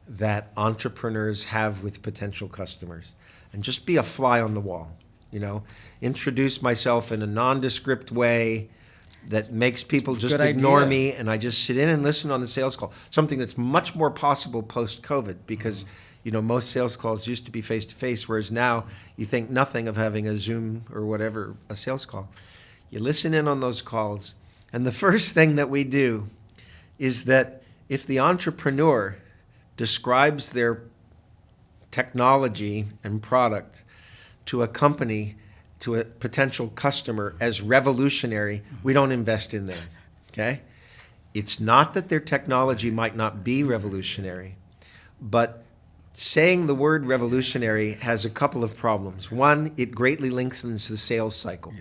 that entrepreneurs have with potential customers and just be a fly on the wall. Introduce myself in a nondescript way that makes people just Good ignore idea. me, and I just sit in and listen on the sales call. Something that's much more possible post-COVID because, most sales calls used to be face-to-face, whereas now you think nothing of having a Zoom or whatever, a sales call. You listen in on those calls, and the first thing that we do is that if the entrepreneur describes their technology and product to a company, to a potential customer as revolutionary, we don't invest in them, okay? It's not that their technology might not be revolutionary, but saying the word revolutionary has a couple of problems. One, it greatly lengthens the sales cycle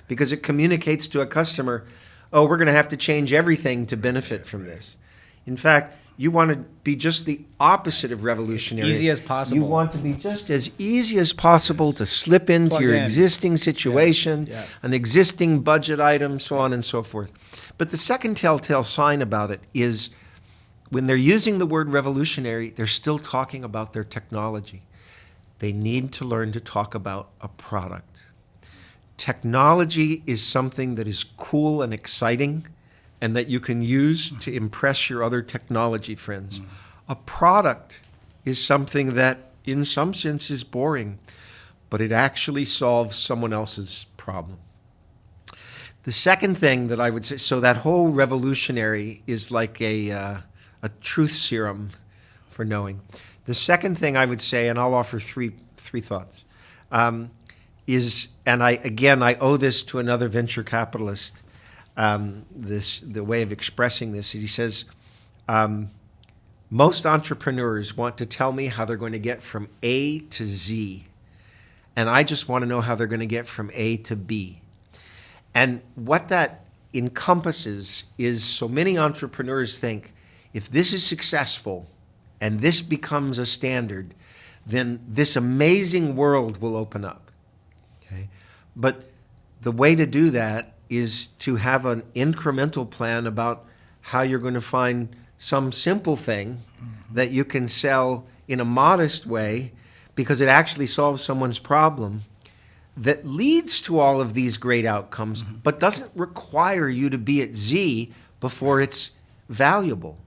because it communicates to a customer, oh, we're going to have to change everything to benefit from this. In fact, you want to be just the opposite of revolutionary. Easy as possible. You want to be just as easy as possible to slip into Plug your in. existing situation, Yes. Yeah. an existing budget item, so on and so forth. But the second telltale sign about it is when they're using the word revolutionary, they're still talking about their technology. They need to learn to talk about a product. Technology is something that is cool and exciting and that you can use to impress your other technology friends. A product is something that, in some sense, is boring, but it actually solves someone else's problem. The second thing that I would say, so that whole revolutionary is like a truth serum for knowing. The second thing I would say, and I'll offer three thoughts, is, and I owe this to another venture capitalist, the way of expressing this. He says, most entrepreneurs want to tell me how they're going to get from A to Z, and I just want to know how they're going to get from A to B. And what that encompasses is so many entrepreneurs think, if this is successful and this becomes a standard, then this amazing world will open up. Okay? But the way to do that is to have an incremental plan about how you're going to find some simple thing that you can sell in a modest way because it actually solves someone's problem that leads to all of these great outcomes, but doesn't require you to be at Z before it's valuable.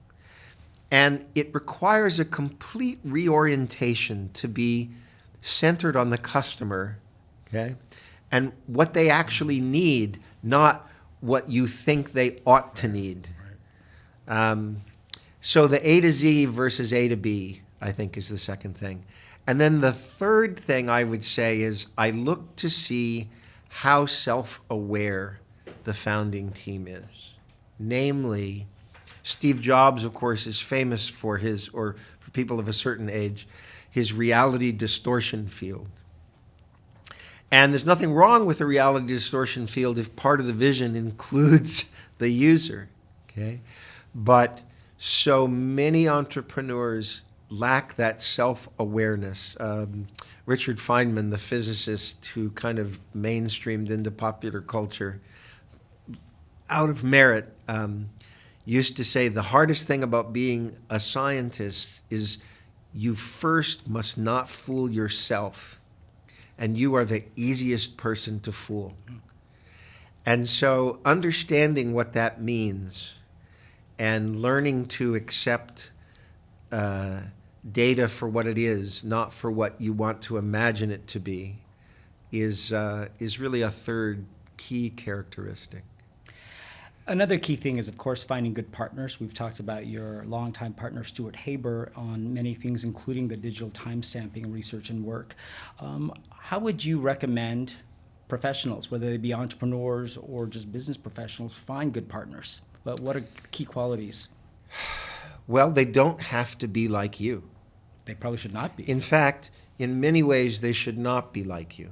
And it requires a complete reorientation to be centered on the customer, okay? And what they actually need, not what you think they ought to need. So the A to Z versus A to B, I think, is the second thing. And then the third thing I would say is I look to see how self-aware the founding team is. Namely, Steve Jobs, of course, is famous for his, or for people of a certain age, his reality distortion field. And there's nothing wrong with the reality distortion field if part of the vision includes the user, okay? But so many entrepreneurs lack that self-awareness. Richard Feynman, the physicist who kind of mainstreamed into popular culture, out of merit, used to say the hardest thing about being a scientist is you first must not fool yourself, and you are the easiest person to fool. And so understanding what that means and learning to accept data for what it is, not for what you want to imagine it to be, is really a third key characteristic. Another key thing is, of course, finding good partners. We've talked about your longtime partner, Stuart Haber, on many things, including the digital timestamping research and work. How would you recommend professionals, whether they be entrepreneurs or just business professionals, find good partners? But what are key qualities? Well, they don't have to be like you. They probably should not be. In fact, in many ways, they should not be like you.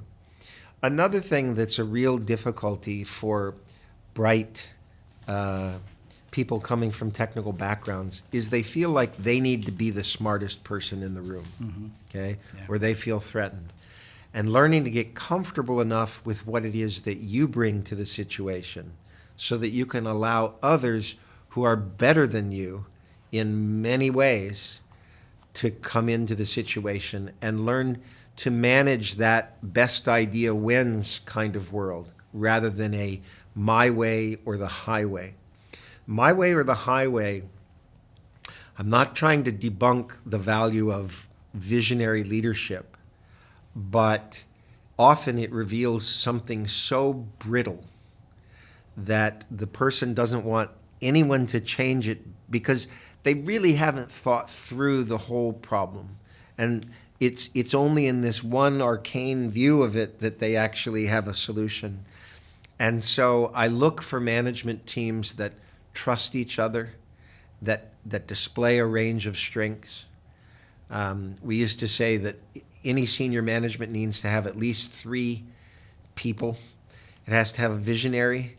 Another thing that's a real difficulty for bright people coming from technical backgrounds is they feel like they need to be the smartest person in the room, okay? Yeah. Or they feel threatened. And learning to get comfortable enough with what it is that you bring to the situation so that you can allow others who are better than you in many ways to come into the situation and learn to manage that best idea wins kind of world rather than a my way or the highway. My way or the highway, I'm not trying to debunk the value of visionary leadership, but often it reveals something so brittle that the person doesn't want anyone to change it because they really haven't thought through the whole problem. And it's only in this one arcane view of it that they actually have a solution. And so I look for management teams that trust each other, that display a range of strengths. We used to say that any senior management needs to have at least 3 people. It has to have a visionary,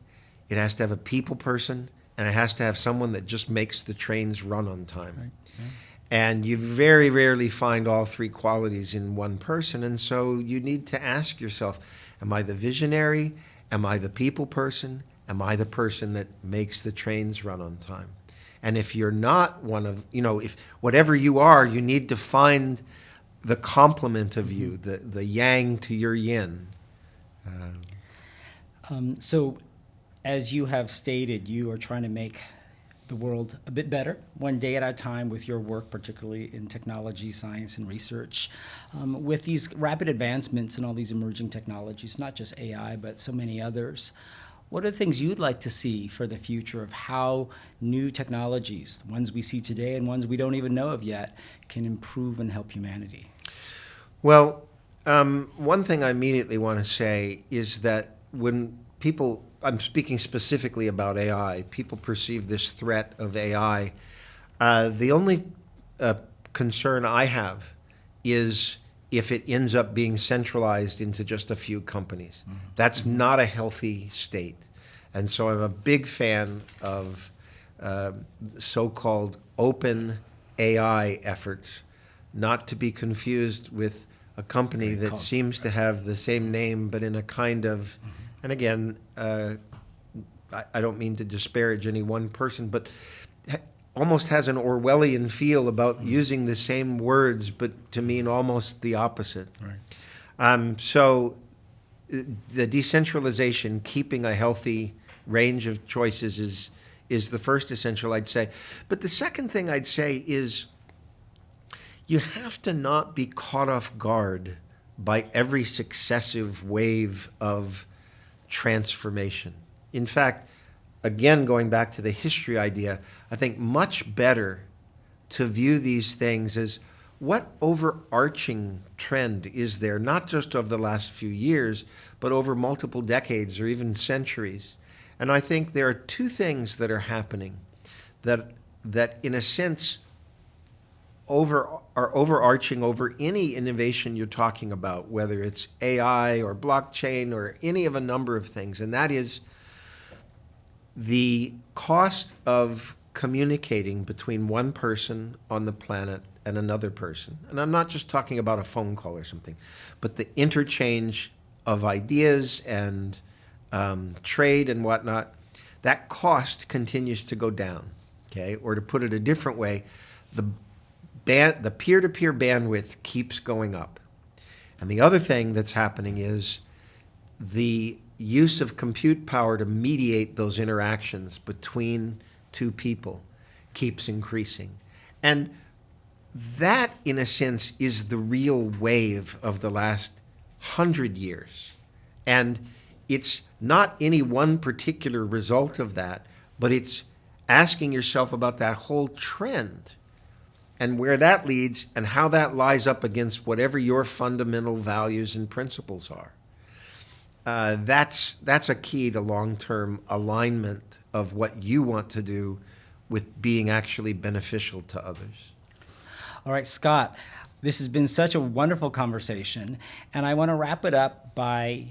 it has to have a people person, and it has to have someone that just makes the trains run on time. Right. Yeah. And you very rarely find all 3 qualities in one person. And so you need to ask yourself, am I the visionary? Am I the people person? Am I the person that makes the trains run on time? And if you're not one of, if whatever you are, you need to find the complement of you, the yang to your yin. So, as you have stated, you are trying to make the world a bit better, one day at a time, with your work, particularly in technology, science, and research. With these rapid advancements and all these emerging technologies, not just AI, but so many others, what are the things you'd like to see for the future of how new technologies, the ones we see today and ones we don't even know of yet, can improve and help humanity? Well, one thing I immediately want to say is that when people, I'm speaking specifically about AI, people perceive this threat of AI, the only concern I have is if it ends up being centralized into just a few companies. Mm-hmm. That's not a healthy state. And so I'm a big fan of so-called open AI efforts, not to be confused with a company that seems to have the same name, but in a kind of, and again, I don't mean to disparage any one person, but almost has an Orwellian feel about using the same words, but to mean almost the opposite. Right. So the decentralization, keeping a healthy range of choices is the first essential, I'd say. But the second thing I'd say is you have to not be caught off guard by every successive wave of transformation. In fact, again, going back to the history idea, I think much better to view these things as what overarching trend is there, not just of the last few years, but over multiple decades or even centuries. And I think there are 2 things that are happening that in a sense, are overarching over any innovation you're talking about, whether it's AI or blockchain or any of a number of things. And that is the cost of communicating between one person on the planet and another person. And I'm not just talking about a phone call or something, but the interchange of ideas and trade and whatnot, that cost continues to go down, okay? Or to put it a different way, the peer-to-peer bandwidth keeps going up. And the other thing that's happening is the use of compute power to mediate those interactions between 2 people keeps increasing. And that, in a sense, is the real wave of the last 100 years. And it's not any one particular result of that, but it's asking yourself about that whole trend and where that leads and how that lies up against whatever your fundamental values and principles are. That's a key to long-term alignment of what you want to do with being actually beneficial to others. All right, Scott, this has been such a wonderful conversation, and I want to wrap it up by,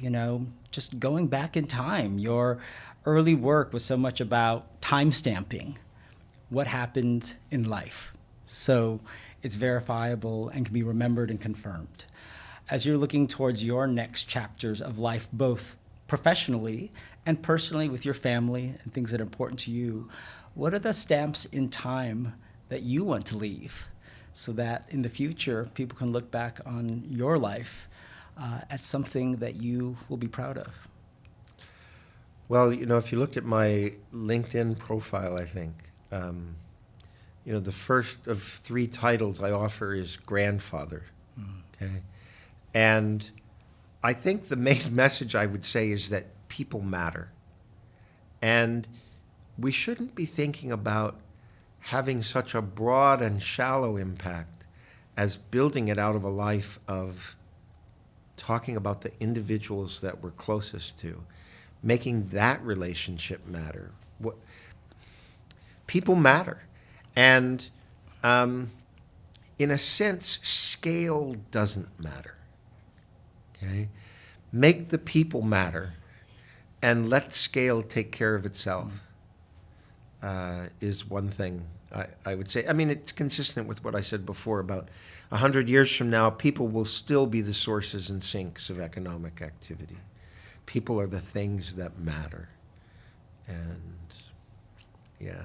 just going back in time. Your early work was so much about time stamping what happened in life. So it's verifiable and can be remembered and confirmed. As you're looking towards your next chapters of life, both professionally and personally with your family and things that are important to you, what are the stamps in time that you want to leave so that in the future people can look back on your life at something that you will be proud of? Well, if you looked at my LinkedIn profile, I think, the first of 3 titles I offer is grandfather. Okay. And I think the main message I would say is that people matter. And we shouldn't be thinking about having such a broad and shallow impact as building it out of a life of talking about the individuals that we're closest to, making that relationship matter. People matter. And in a sense, scale doesn't matter. Okay? Make the people matter and let scale take care of itself is one thing I would say. I mean, it's consistent with what I said before about 100 years from now, people will still be the sources and sinks of economic activity. People are the things that matter. And yeah.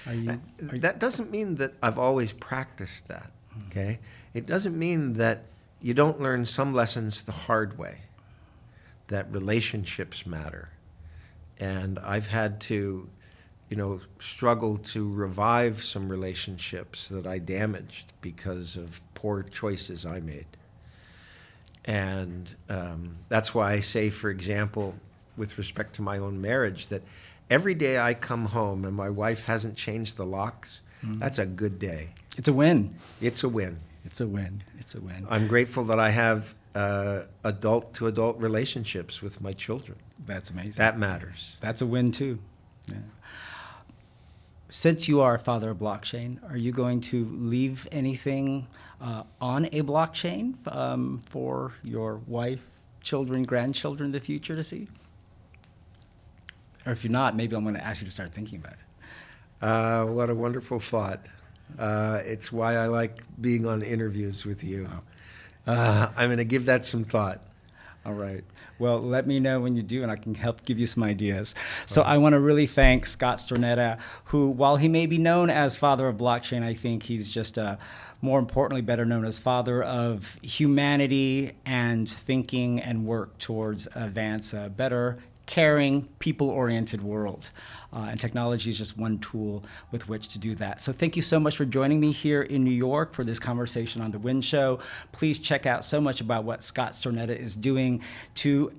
That doesn't mean that I've always practiced that, okay? It doesn't mean that you don't learn some lessons the hard way, that relationships matter. And I've had to, struggle to revive some relationships that I damaged because of poor choices I made. And that's why I say, for example, with respect to my own marriage, that every day I come home and my wife hasn't changed the locks, that's a good day. It's a win. It's a win. It's a win. It's a win. I'm grateful that I have adult-to-adult relationships with my children. That's amazing. That matters. That's a win too. Yeah. Since you are a father of blockchain, are you going to leave anything on a blockchain for your wife, children, grandchildren in the future to see? Or if you're not, maybe I'm going to ask you to start thinking about it. What a wonderful thought. It's why I like being on interviews with you. I'm going to give that some thought. All right. Well, let me know when you do, and I can help give you some ideas. So I want to really thank Scott Stornetta, who, while he may be known as father of blockchain, I think he's just more importantly better known as father of humanity and thinking and work towards advance a better, caring, people-oriented world. And technology is just one tool with which to do that. So thank you so much for joining me here in New York for this conversation on The Nguyen Show. Please check out so much about what Scott Stornetta is doing to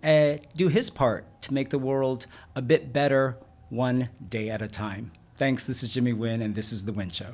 do his part to make the world a bit better one day at a time. Thanks. This is Jimmy Nguyen, and this is The Nguyen Show.